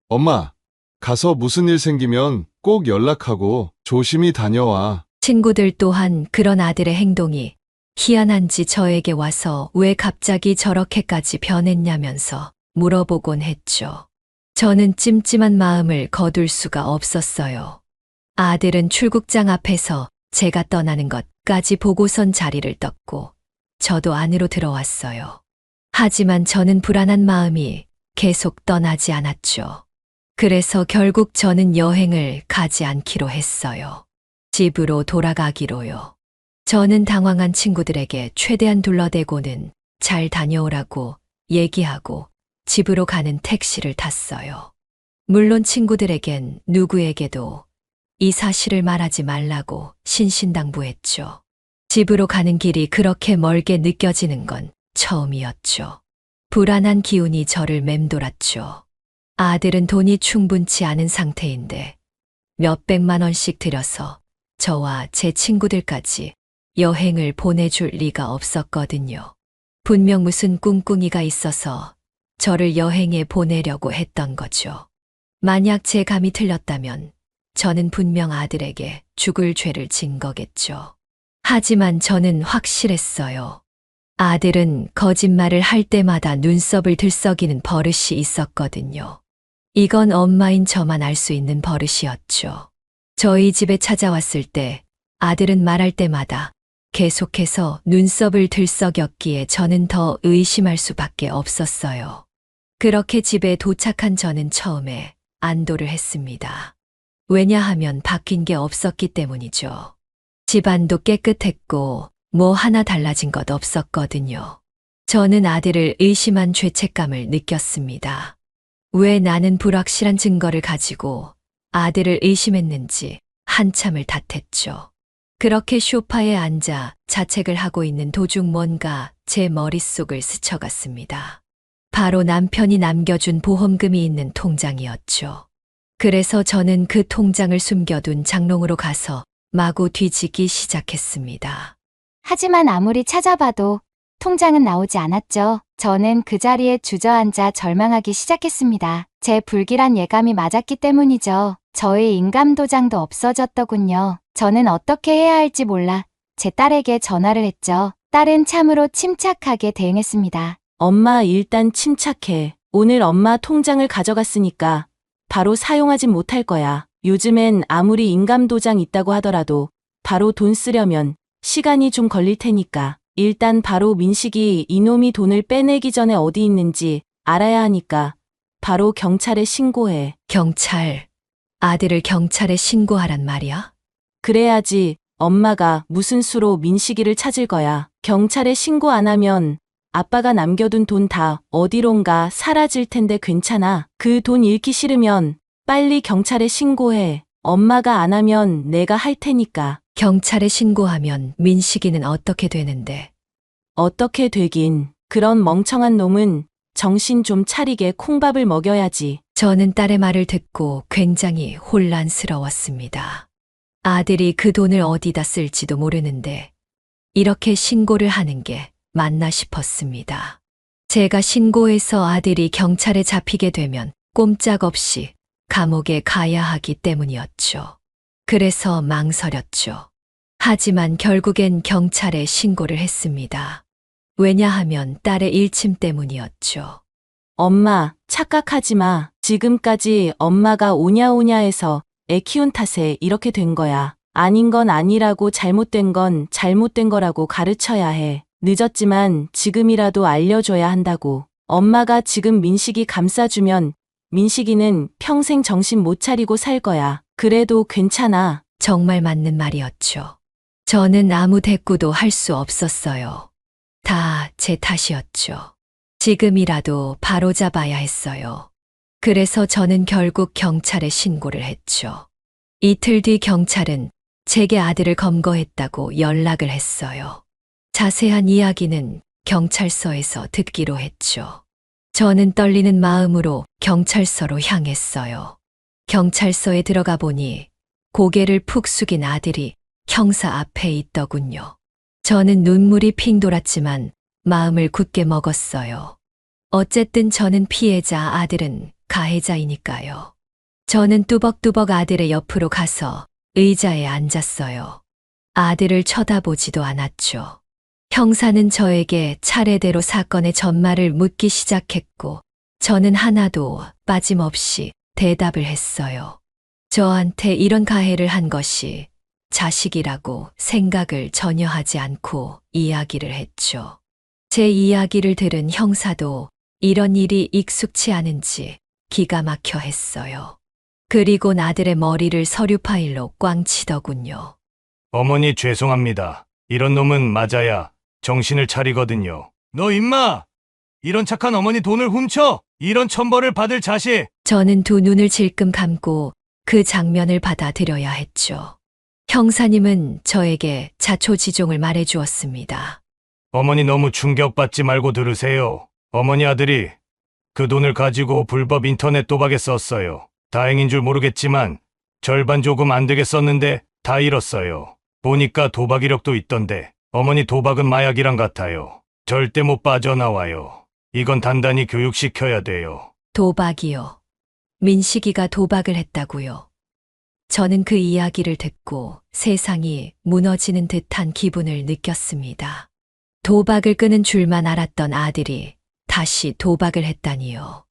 엄마, 가서 무슨 일 생기면 꼭 연락하고 조심히 다녀와. 친구들 또한 그런 아들의 행동이 희한한지 저에게 와서 왜 갑자기 저렇게까지 변했냐면서 물어보곤 했죠. 저는 찜찜한 마음을 거둘 수가 없었어요. 아들은 출국장 앞에서 제가 떠나는 것까지 보고선 자리를 떴고 저도 안으로 들어왔어요. 하지만 저는 불안한 마음이 계속 떠나지 않았죠. 그래서 결국 저는 여행을 가지 않기로 했어요. 집으로 돌아가기로요. 저는 당황한 친구들에게 최대한 둘러대고는 잘 다녀오라고 얘기하고 집으로 가는 택시를 탔어요. 물론 친구들에겐 누구에게도 이 사실을 말하지 말라고 신신당부했죠. 집으로 가는 길이 그렇게 멀게 느껴지는 건 처음이었죠. 불안한 기운이 저를 맴돌았죠. 아들은 돈이 충분치 않은 상태인데 몇백만 원씩 들여서 저와 제 친구들까지 여행을 보내줄 리가 없었거든요. 분명 무슨 꿍꿍이가 있어서 저를 여행에 보내려고 했던 거죠. 만약 제 감이 틀렸다면 저는 분명 아들에게 죽을 죄를 진 거겠죠. 하지만 저는 확실했어요. 아들은 거짓말을 할 때마다 눈썹을 들썩이는 버릇이 있었거든요. 이건 엄마인 저만 알 수 있는 버릇이었죠. 저희 집에 찾아왔을 때 아들은 말할 때마다 계속해서 눈썹을 들썩였기에 저는 더 의심할 수밖에 없었어요. 그렇게 집에 도착한 저는 처음에 안도를 했습니다. 왜냐하면 바뀐 게 없었기 때문이죠. 집안도 깨끗했고 뭐 하나 달라진 것 없었거든요. 저는 아들을 의심한 죄책감을 느꼈습니다. 왜 나는 불확실한 증거를 가지고 아들을 의심했는지 한참을 탓했죠. 그렇게 소파에 앉아 자책을 하고 있는 도중 뭔가 제 머릿속을 스쳐갔습니다. 바로 남편이 남겨준 보험금이 있는 통장이었죠. 그래서 저는 그 통장을 숨겨둔 장롱으로 가서 마구 뒤지기 시작했습니다. 하지만 아무리 찾아봐도 통장은 나오지 않았죠. 저는 그 자리에 주저앉아 절망하기 시작했습니다. 제 불길한 예감이 맞았기 때문이죠. 저의 인감도장도 없어졌더군요. 저는 어떻게 해야 할지 몰라 제 딸에게 전화를 했죠. 딸은 참으로 침착하게 대응했습니다. 엄마 일단 침착해. 오늘 엄마 통장을 가져갔으니까 바로 사용하진 못할 거야. 요즘엔 아무리 인감도장 있다고 하더라도 바로 돈 쓰려면 시간이 좀 걸릴 테니까 일단 바로 민식이 이놈이 돈을 빼내기 전에 어디 있는지 알아야 하니까 바로 경찰에 신고해. 경찰, 아들을 경찰에 신고하란 말이야? 그래야지 엄마가 무슨 수로 민식이를 찾을 거야. 경찰에 신고 안 하면 아빠가 남겨둔 돈 다 어디론가 사라질 텐데 괜찮아. 그 돈 잃기 싫으면 빨리 경찰에 신고해. 엄마가 안 하면 내가 할 테니까. 경찰에 신고하면 민식이는 어떻게 되는데? 어떻게 되긴. 그런 멍청한 놈은 정신 좀 차리게 콩밥을 먹여야지. 저는 딸의 말을 듣고 굉장히 혼란스러웠습니다. 아들이 그 돈을 어디다 쓸지도 모르는데 이렇게 신고를 하는 게 맞나 싶었습니다. 제가 신고해서 아들이 경찰에 잡히게 되면 꼼짝없이 감옥에 가야 하기 때문이었죠. 그래서 망설였죠. 하지만 결국엔 경찰에 신고를 했습니다. 왜냐하면 딸의 일침 때문이었죠. 엄마, 착각하지 마. 지금까지 엄마가 오냐오냐 해서 애 키운 탓에 이렇게 된 거야. 아닌 건 아니라고 잘못된 건 잘못된 거라고 가르쳐야 해. 늦었지만 지금이라도 알려줘야 한다고. 엄마가 지금 민식이 감싸주면 민식이는 평생 정신 못 차리고 살 거야. 그래도 괜찮아. 정말 맞는 말이었죠. 저는 아무 대꾸도 할 수 없었어요. 다 제 탓이었죠. 지금이라도 바로잡아야 했어요. 그래서 저는 결국 경찰에 신고를 했죠. 이틀 뒤 경찰은 제게 아들을 검거했다고 연락을 했어요. 자세한 이야기는 경찰서에서 듣기로 했죠. 저는 떨리는 마음으로 경찰서로 향했어요. 경찰서에 들어가 보니 고개를 푹 숙인 아들이 형사 앞에 있더군요. 저는 눈물이 핑 돌았지만 마음을 굳게 먹었어요. 어쨌든 저는 피해자, 아들은 가해자이니까요. 저는 뚜벅뚜벅 아들의 옆으로 가서 의자에 앉았어요. 아들을 쳐다보지도 않았죠. 형사는 저에게 차례대로 사건의 전말을 묻기 시작했고 저는 하나도 빠짐없이 대답을 했어요. 저한테 이런 가해를 한 것이 자식이라고 생각을 전혀 하지 않고 이야기를 했죠. 제 이야기를 들은 형사도 이런 일이 익숙치 않은지 기가 막혀 했어요. 그리고 아들의 머리를 서류 파일로 꽝 치더군요. 어머니 죄송합니다. 이런 놈은 맞아야 정신을 차리거든요. 너 임마! 이런 착한 어머니 돈을 훔쳐! 이런 천벌을 받을 자식! 저는 두 눈을 질끔 감고 그 장면을 받아들여야 했죠. 형사님은 저에게 자초지종을 말해주었습니다. 어머니 너무 충격받지 말고 들으세요. 어머니 아들이 그 돈을 가지고 불법 인터넷 도박에 썼어요. 다행인 줄 모르겠지만 절반 조금 안 되게 썼는데 다 잃었어요. 보니까 도박 이력도 있던데 어머니 도박은 마약이랑 같아요. 절대 못 빠져나와요. 이건 단단히 교육시켜야 돼요. 도박이요. 민식이가 도박을 했다고요. 저는 그 이야기를 듣고 세상이 무너지는 듯한 기분을 느꼈습니다. 도박을 끄는 줄만 알았던 아들이 다시 도박을 했다니요.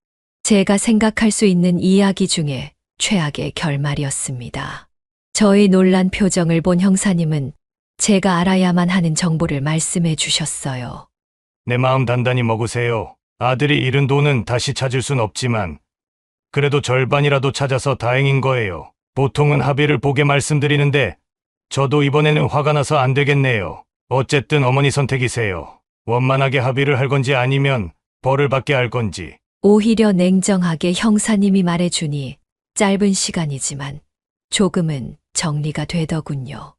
제가 생각할 수 있는 이야기 중에 최악의 결말이었습니다. 저의 놀란 표정을 본 형사님은 제가 알아야만 하는 정보를 말씀해 주셨어요. 내 마음 단단히 먹으세요. 아들이 잃은 돈은 다시 찾을 순 없지만 그래도 절반이라도 찾아서 다행인 거예요. 보통은 합의를 보게 말씀드리는데 저도 이번에는 화가 나서 안 되겠네요. 어쨌든 어머니 선택이세요. 원만하게 합의를 할 건지 아니면 벌을 받게 할 건지. 오히려 냉정하게 형사님이 말해주니 짧은 시간이지만 조금은 정리가 되더군요.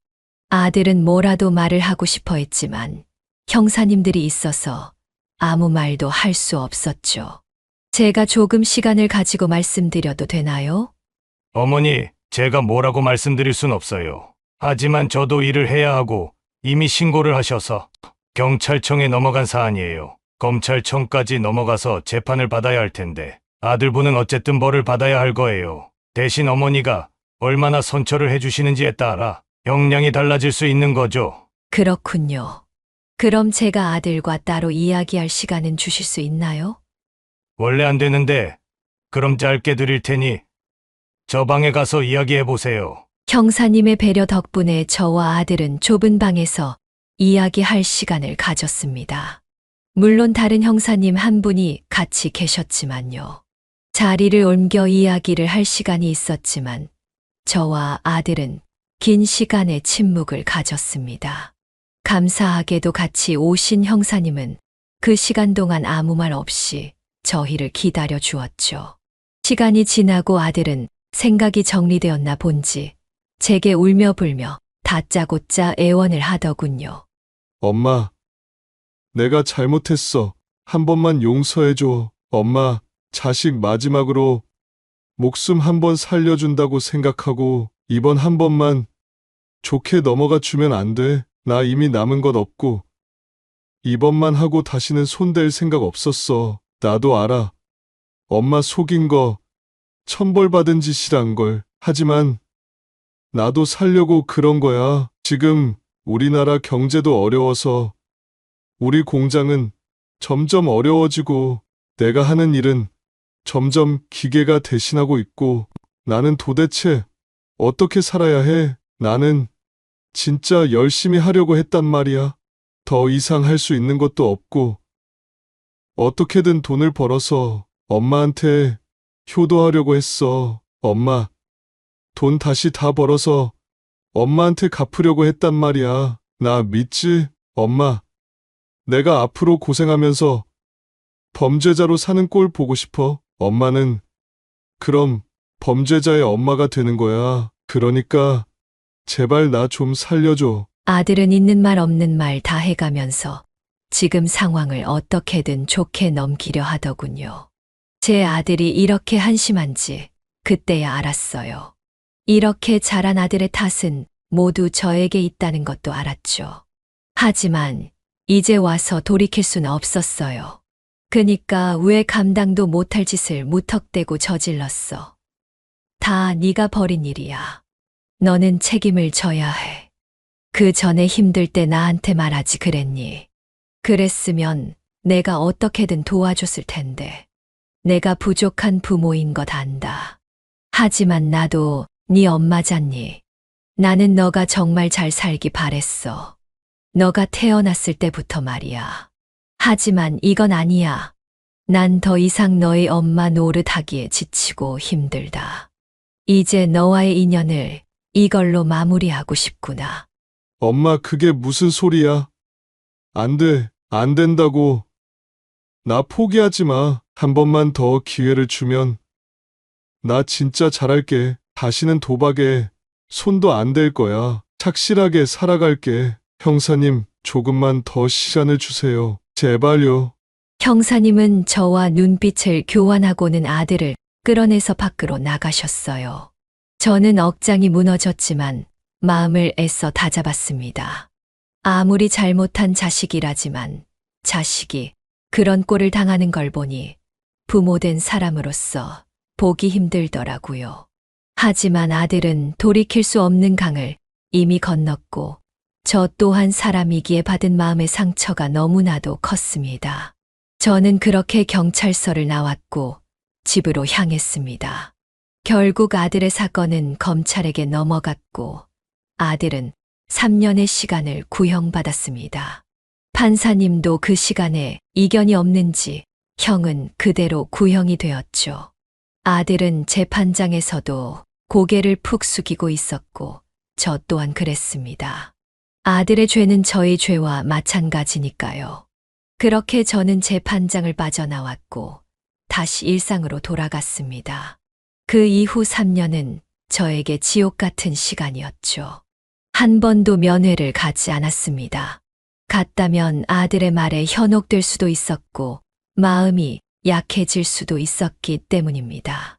아들은 뭐라도 말을 하고 싶어 했지만 형사님들이 있어서 아무 말도 할 수 없었죠. 제가 조금 시간을 가지고 말씀드려도 되나요? 어머니, 제가 뭐라고 말씀드릴 순 없어요. 하지만 저도 일을 해야 하고 이미 신고를 하셔서 경찰청에 넘어간 사안이에요. 검찰청까지 넘어가서 재판을 받아야 할 텐데 아들분은 어쨌든 벌을 받아야 할 거예요. 대신 어머니가 얼마나 선처를 해주시는지에 따라 형량이 달라질 수 있는 거죠. 그렇군요. 그럼 제가 아들과 따로 이야기할 시간은 주실 수 있나요? 원래 안 되는데 그럼 짧게 드릴 테니 저 방에 가서 이야기해 보세요. 형사님의 배려 덕분에 저와 아들은 좁은 방에서 이야기할 시간을 가졌습니다. 물론 다른 형사님 한 분이 같이 계셨지만요. 자리를 옮겨 이야기를 할 시간이 있었지만 저와 아들은 긴 시간의 침묵을 가졌습니다. 감사하게도 같이 오신 형사님은 그 시간 동안 아무 말 없이 저희를 기다려 주었죠. 시간이 지나고 아들은 생각이 정리되었나 본지 제게 울며 불며 다짜고짜 애원을 하더군요. 엄마, 내가 잘못했어. 한 번만 용서해줘. 엄마, 자식 마지막으로 목숨 한 번 살려준다고 생각하고 이번 한 번만 좋게 넘어가 주면 안 돼. 나 이미 남은 것 없고 이번만 하고 다시는 손댈 생각 없었어. 나도 알아. 엄마 속인 거 천벌받은 짓이란 걸. 하지만 나도 살려고 그런 거야. 지금 우리나라 경제도 어려워서 우리 공장은 점점 어려워지고 내가 하는 일은 점점 기계가 대신하고 있고 나는 도대체 어떻게 살아야 해? 나는 진짜 열심히 하려고 했단 말이야. 더 이상 할 수 있는 것도 없고 어떻게든 돈을 벌어서 엄마한테 효도하려고 했어. 엄마, 돈 다시 다 벌어서 엄마한테 갚으려고 했단 말이야. 나 믿지? 엄마, 내가 앞으로 고생하면서 범죄자로 사는 꼴 보고 싶어. 엄마는 그럼 범죄자의 엄마가 되는 거야. 그러니까 제발 나 좀 살려줘. 아들은 있는 말 없는 말 다 해가면서 지금 상황을 어떻게든 좋게 넘기려 하더군요. 제 아들이 이렇게 한심한지 그때야 알았어요. 이렇게 자란 아들의 탓은 모두 저에게 있다는 것도 알았죠. 하지만 이제 와서 돌이킬 수는 없었어요. 그니까 왜 감당도 못할 짓을 무턱대고 저질렀어. 다 네가 벌인 일이야. 너는 책임을 져야 해. 그 전에 힘들 때 나한테 말하지 그랬니? 그랬으면 내가 어떻게든 도와줬을 텐데. 내가 부족한 부모인 것 안다. 하지만 나도 네 엄마잖니. 나는 너가 정말 잘 살기 바랬어. 너가 태어났을 때부터 말이야. 하지만 이건 아니야. 난 더 이상 너의 엄마 노릇하기에 지치고 힘들다. 이제 너와의 인연을 이걸로 마무리하고 싶구나. 엄마, 그게 무슨 소리야? 안 돼, 안 된다고. 나 포기하지 마. 한 번만 더 기회를 주면 나 진짜 잘할게. 다시는 도박에 손도 안 댈 거야. 착실하게 살아갈게. 형사님, 조금만 더 시간을 주세요. 제발요. 형사님은 저와 눈빛을 교환하고는 아들을 끌어내서 밖으로 나가셨어요. 저는 억장이 무너졌지만 마음을 애써 다잡았습니다. 아무리 잘못한 자식이라지만 자식이 그런 꼴을 당하는 걸 보니 부모된 사람으로서 보기 힘들더라고요. 하지만 아들은 돌이킬 수 없는 강을 이미 건넜고 저 또한 사람이기에 받은 마음의 상처가 너무나도 컸습니다. 저는 그렇게 경찰서를 나왔고 집으로 향했습니다. 결국 아들의 사건은 검찰에게 넘어갔고 아들은 3년의 시간을 구형받았습니다. 판사님도 그 시간에 이견이 없는지 형은 그대로 구형이 되었죠. 아들은 재판장에서도 고개를 푹 숙이고 있었고 저 또한 그랬습니다. 아들의 죄는 저의 죄와 마찬가지니까요. 그렇게 저는 재판장을 빠져나왔고 다시 일상으로 돌아갔습니다. 그 이후 3년은 저에게 지옥 같은 시간이었죠. 한 번도 면회를 가지 않았습니다. 갔다면 아들의 말에 현혹될 수도 있었고 마음이 약해질 수도 있었기 때문입니다.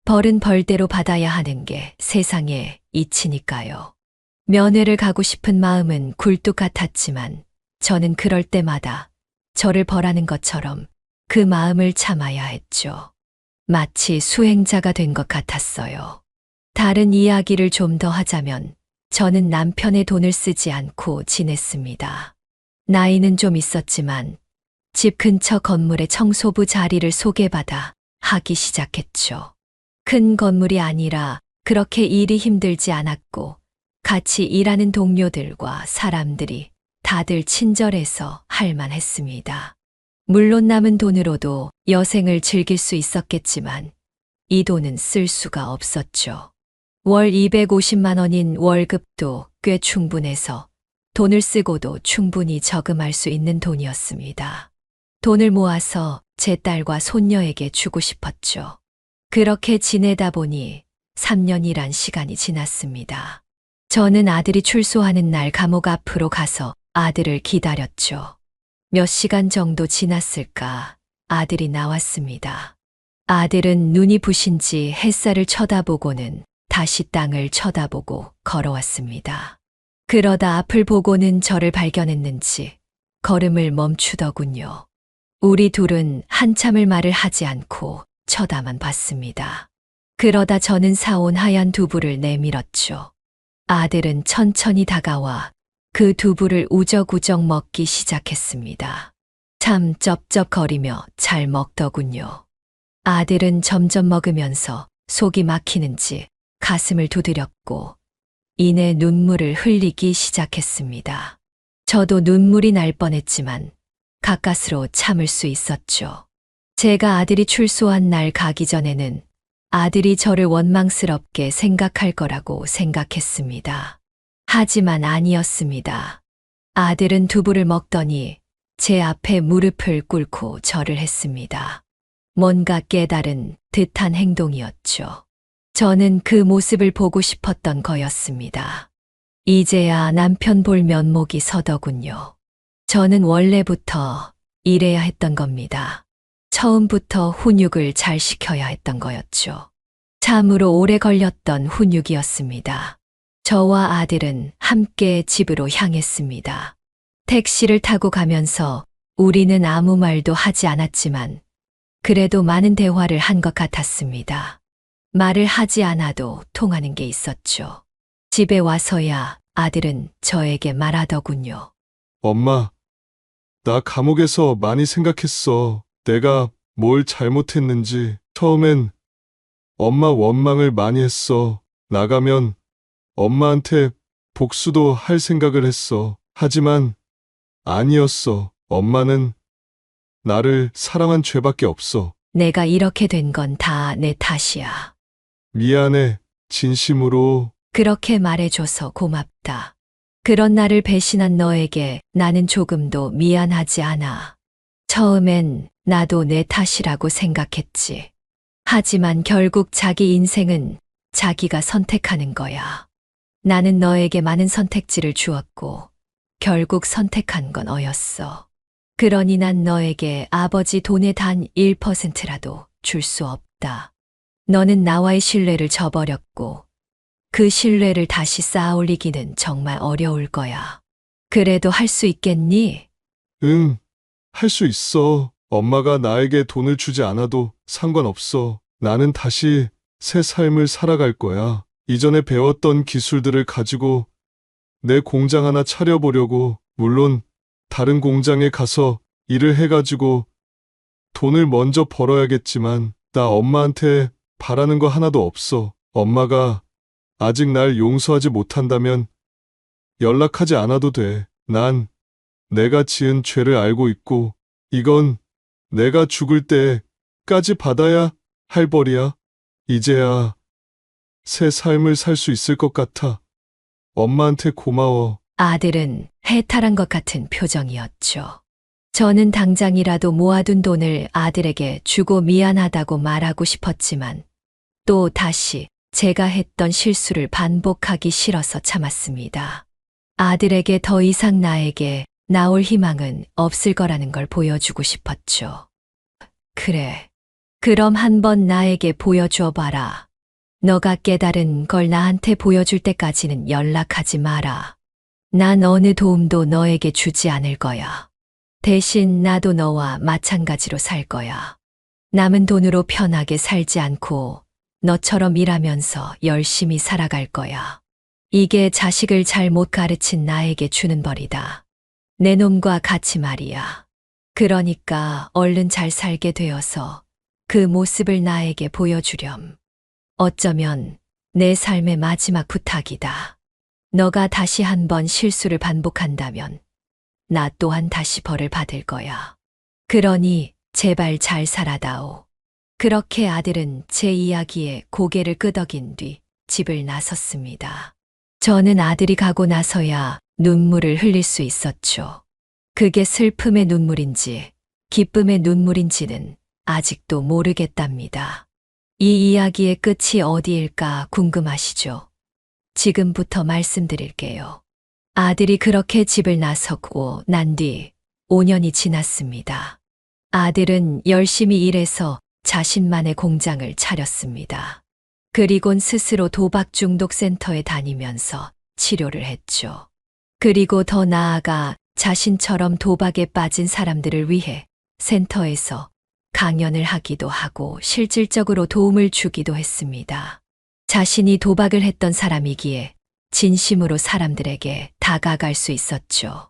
벌은 벌대로 받아야 하는 게 세상의 이치니까요. 면회를 가고 싶은 마음은 굴뚝 같았지만 저는 그럴 때마다 저를 벌하는 것처럼 그 마음을 참아야 했죠. 마치 수행자가 된 것 같았어요. 다른 이야기를 좀 더 하자면 저는 남편의 돈을 쓰지 않고 지냈습니다. 나이는 좀 있었지만 집 근처 건물의 청소부 자리를 소개받아 하기 시작했죠. 큰 건물이 아니라 그렇게 일이 힘들지 않았고 같이 일하는 동료들과 사람들이 다들 친절해서 할만했습니다. 물론 남은 돈으로도 여생을 즐길 수 있었겠지만 이 돈은 쓸 수가 없었죠. 월 250만 원인 월급도 꽤 충분해서 돈을 쓰고도 충분히 저금할 수 있는 돈이었습니다. 돈을 모아서 제 딸과 손녀에게 주고 싶었죠. 그렇게 지내다 보니 3년이란 시간이 지났습니다. 저는 아들이 출소하는 날 감옥 앞으로 가서 아들을 기다렸죠. 몇 시간 정도 지났을까 아들이 나왔습니다. 아들은 눈이 부신지 햇살을 쳐다보고는 다시 땅을 쳐다보고 걸어왔습니다. 그러다 앞을 보고는 저를 발견했는지 걸음을 멈추더군요. 우리 둘은 한참을 말을 하지 않고 쳐다만 봤습니다. 그러다 저는 사온 하얀 두부를 내밀었죠. 아들은 천천히 다가와 그 두부를 우적우적 먹기 시작했습니다. 참 쩝쩝거리며 잘 먹더군요. 아들은 점점 먹으면서 속이 막히는지 가슴을 두드렸고 이내 눈물을 흘리기 시작했습니다. 저도 눈물이 날 뻔했지만 가까스로 참을 수 있었죠. 제가 아들이 출소한 날 가기 전에는 아들이 저를 원망스럽게 생각할 거라고 생각했습니다. 하지만 아니었습니다. 아들은 두부를 먹더니 제 앞에 무릎을 꿇고 절을 했습니다. 뭔가 깨달은 듯한 행동이었죠. 저는 그 모습을 보고 싶었던 거였습니다. 이제야 남편 볼 면목이 서더군요. 저는 원래부터 이래야 했던 겁니다. 처음부터 훈육을 잘 시켜야 했던 거였죠. 참으로 오래 걸렸던 훈육이었습니다. 저와 아들은 함께 집으로 향했습니다. 택시를 타고 가면서 우리는 아무 말도 하지 않았지만 그래도 많은 대화를 한 것 같았습니다. 말을 하지 않아도 통하는 게 있었죠. 집에 와서야 아들은 저에게 말하더군요. 엄마, 나 감옥에서 많이 생각했어. 내가 뭘 잘못했는지. 처음엔 엄마 원망을 많이 했어. 나가면 엄마한테 복수도 할 생각을 했어. 하지만 아니었어. 엄마는 나를 사랑한 죄밖에 없어. 내가 이렇게 된 건 다 내 탓이야. 미안해. 진심으로. 그렇게 말해줘서 고맙다. 그런 나를 배신한 너에게 나는 조금도 미안하지 않아. 처음엔 나도 내 탓이라고 생각했지. 하지만 결국 자기 인생은 자기가 선택하는 거야. 나는 너에게 많은 선택지를 주었고 결국 선택한 건 너였어. 그러니 난 너에게 아버지 돈의 단 1%라도 줄 수 없다. 너는 나와의 신뢰를 저버렸고 그 신뢰를 다시 쌓아 올리기는 정말 어려울 거야. 그래도 할 수 있겠니? 응, 할 수 있어. 엄마가 나에게 돈을 주지 않아도 상관없어. 나는 다시 새 삶을 살아갈 거야. 이전에 배웠던 기술들을 가지고 내 공장 하나 차려보려고. 물론 다른 공장에 가서 일을 해가지고 돈을 먼저 벌어야겠지만 나 엄마한테 바라는 거 하나도 없어. 엄마가 아직 날 용서하지 못한다면 연락하지 않아도 돼. 난 내가 지은 죄를 알고 있고 이건 내가 죽을 때까지 받아야 할 벌이야. 이제야 새 삶을 살 수 있을 것 같아. 엄마한테 고마워. 아들은 해탈한 것 같은 표정이었죠. 저는 당장이라도 모아둔 돈을 아들에게 주고 미안하다고 말하고 싶었지만 또 다시 제가 했던 실수를 반복하기 싫어서 참았습니다. 아들에게 더 이상 나에게 나올 희망은 없을 거라는 걸 보여주고 싶었죠. 그래. 그럼 한번 나에게 보여줘 봐라. 너가 깨달은 걸 나한테 보여줄 때까지는 연락하지 마라. 난 어느 도움도 너에게 주지 않을 거야. 대신 나도 너와 마찬가지로 살 거야. 남은 돈으로 편하게 살지 않고 너처럼 일하면서 열심히 살아갈 거야. 이게 자식을 잘못 가르친 나에게 주는 벌이다. 내 놈과 같이 말이야. 그러니까 얼른 잘 살게 되어서 그 모습을 나에게 보여주렴. 어쩌면 내 삶의 마지막 부탁이다. 너가 다시 한번 실수를 반복한다면 나 또한 다시 벌을 받을 거야. 그러니 제발 잘 살아다오. 그렇게 아들은 제 이야기에 고개를 끄덕인 뒤 집을 나섰습니다. 저는 아들이 가고 나서야 눈물을 흘릴 수 있었죠. 그게 슬픔의 눈물인지 기쁨의 눈물인지는 아직도 모르겠답니다. 이 이야기의 끝이 어디일까 궁금하시죠? 지금부터 말씀드릴게요. 아들이 그렇게 집을 나섰고 난 뒤 5년이 지났습니다. 아들은 열심히 일해서 자신만의 공장을 차렸습니다. 그리곤 스스로 도박 중독 센터에 다니면서 치료를 했죠. 그리고 더 나아가 자신처럼 도박에 빠진 사람들을 위해 센터에서 강연을 하기도 하고 실질적으로 도움을 주기도 했습니다. 자신이 도박을 했던 사람이기에 진심으로 사람들에게 다가갈 수 있었죠.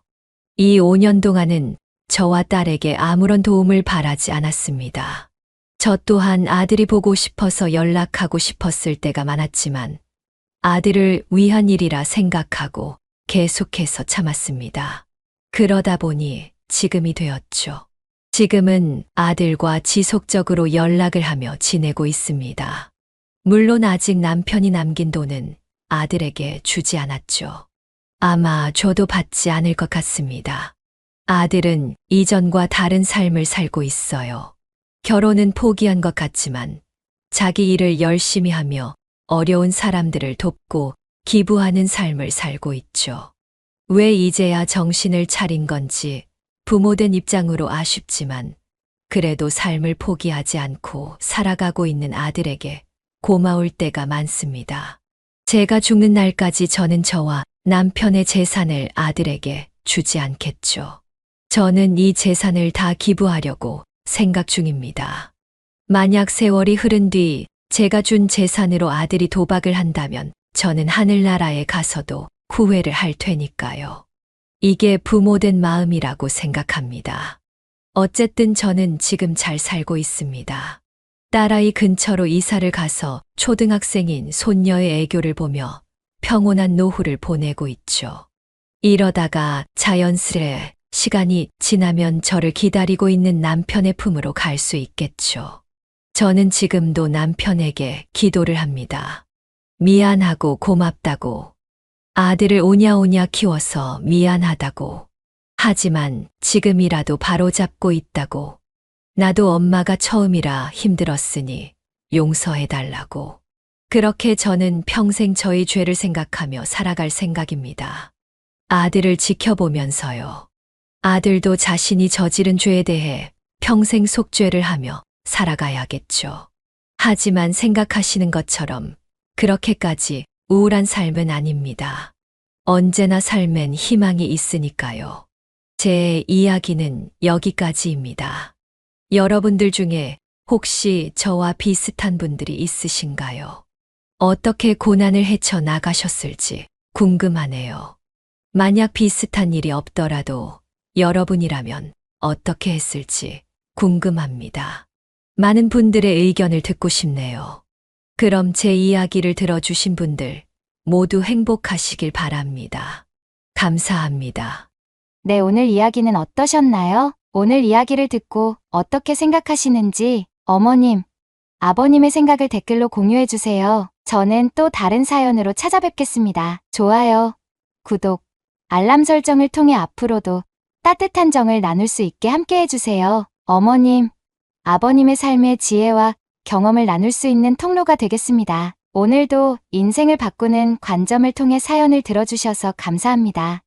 이 5년 동안은 저와 딸에게 아무런 도움을 바라지 않았습니다. 저 또한 아들이 보고 싶어서 연락하고 싶었을 때가 많았지만 아들을 위한 일이라 생각하고 계속해서 참았습니다. 그러다 보니 지금이 되었죠. 지금은 아들과 지속적으로 연락을 하며 지내고 있습니다. 물론 아직 남편이 남긴 돈은 아들에게 주지 않았죠. 아마 줘도 받지 않을 것 같습니다. 아들은 이전과 다른 삶을 살고 있어요. 결혼은 포기한 것 같지만 자기 일을 열심히 하며 어려운 사람들을 돕고 기부하는 삶을 살고 있죠. 왜 이제야 정신을 차린 건지 부모된 입장으로 아쉽지만 그래도 삶을 포기하지 않고 살아가고 있는 아들에게 고마울 때가 많습니다. 제가 죽는 날까지 저는 저와 남편의 재산을 아들에게 주지 않겠죠. 저는 이 재산을 다 기부하려고 생각 중입니다. 만약 세월이 흐른 뒤 제가 준 재산으로 아들이 도박을 한다면 저는 하늘나라에 가서도 후회를 할 테니까요. 이게 부모된 마음이라고 생각합니다. 어쨌든 저는 지금 잘 살고 있습니다. 딸아이 근처로 이사를 가서 초등학생인 손녀의 애교를 보며 평온한 노후를 보내고 있죠. 이러다가 자연스레 시간이 지나면 저를 기다리고 있는 남편의 품으로 갈 수 있겠죠. 저는 지금도 남편에게 기도를 합니다. 미안하고 고맙다고. 아들을 오냐오냐 키워서 미안하다고. 하지만 지금이라도 바로잡고 있다고. 나도 엄마가 처음이라 힘들었으니 용서해달라고. 그렇게 저는 평생 저의 죄를 생각하며 살아갈 생각입니다. 아들을 지켜보면서요. 아들도 자신이 저지른 죄에 대해 평생 속죄를 하며 살아가야겠죠. 하지만 생각하시는 것처럼 그렇게까지 우울한 삶은 아닙니다. 언제나 삶엔 희망이 있으니까요. 제 이야기는 여기까지입니다. 여러분들 중에 혹시 저와 비슷한 분들이 있으신가요? 어떻게 고난을 헤쳐나가셨을지 궁금하네요. 만약 비슷한 일이 없더라도 여러분이라면 어떻게 했을지 궁금합니다. 많은 분들의 의견을 듣고 싶네요. 그럼 제 이야기를 들어주신 분들 모두 행복하시길 바랍니다. 감사합니다. 네, 오늘 이야기는 어떠셨나요? 오늘 이야기를 듣고 어떻게 생각하시는지 어머님, 아버님의 생각을 댓글로 공유해주세요. 저는 또 다른 사연으로 찾아뵙겠습니다. 좋아요, 구독, 알람 설정을 통해 앞으로도 따뜻한 정을 나눌 수 있게 함께 해주세요. 어머님, 아버님의 삶의 지혜와 경험을 나눌 수 있는 통로가 되겠습니다. 오늘도 인생을 바꾸는 관점을 통해 사연을 들어주셔서 감사합니다.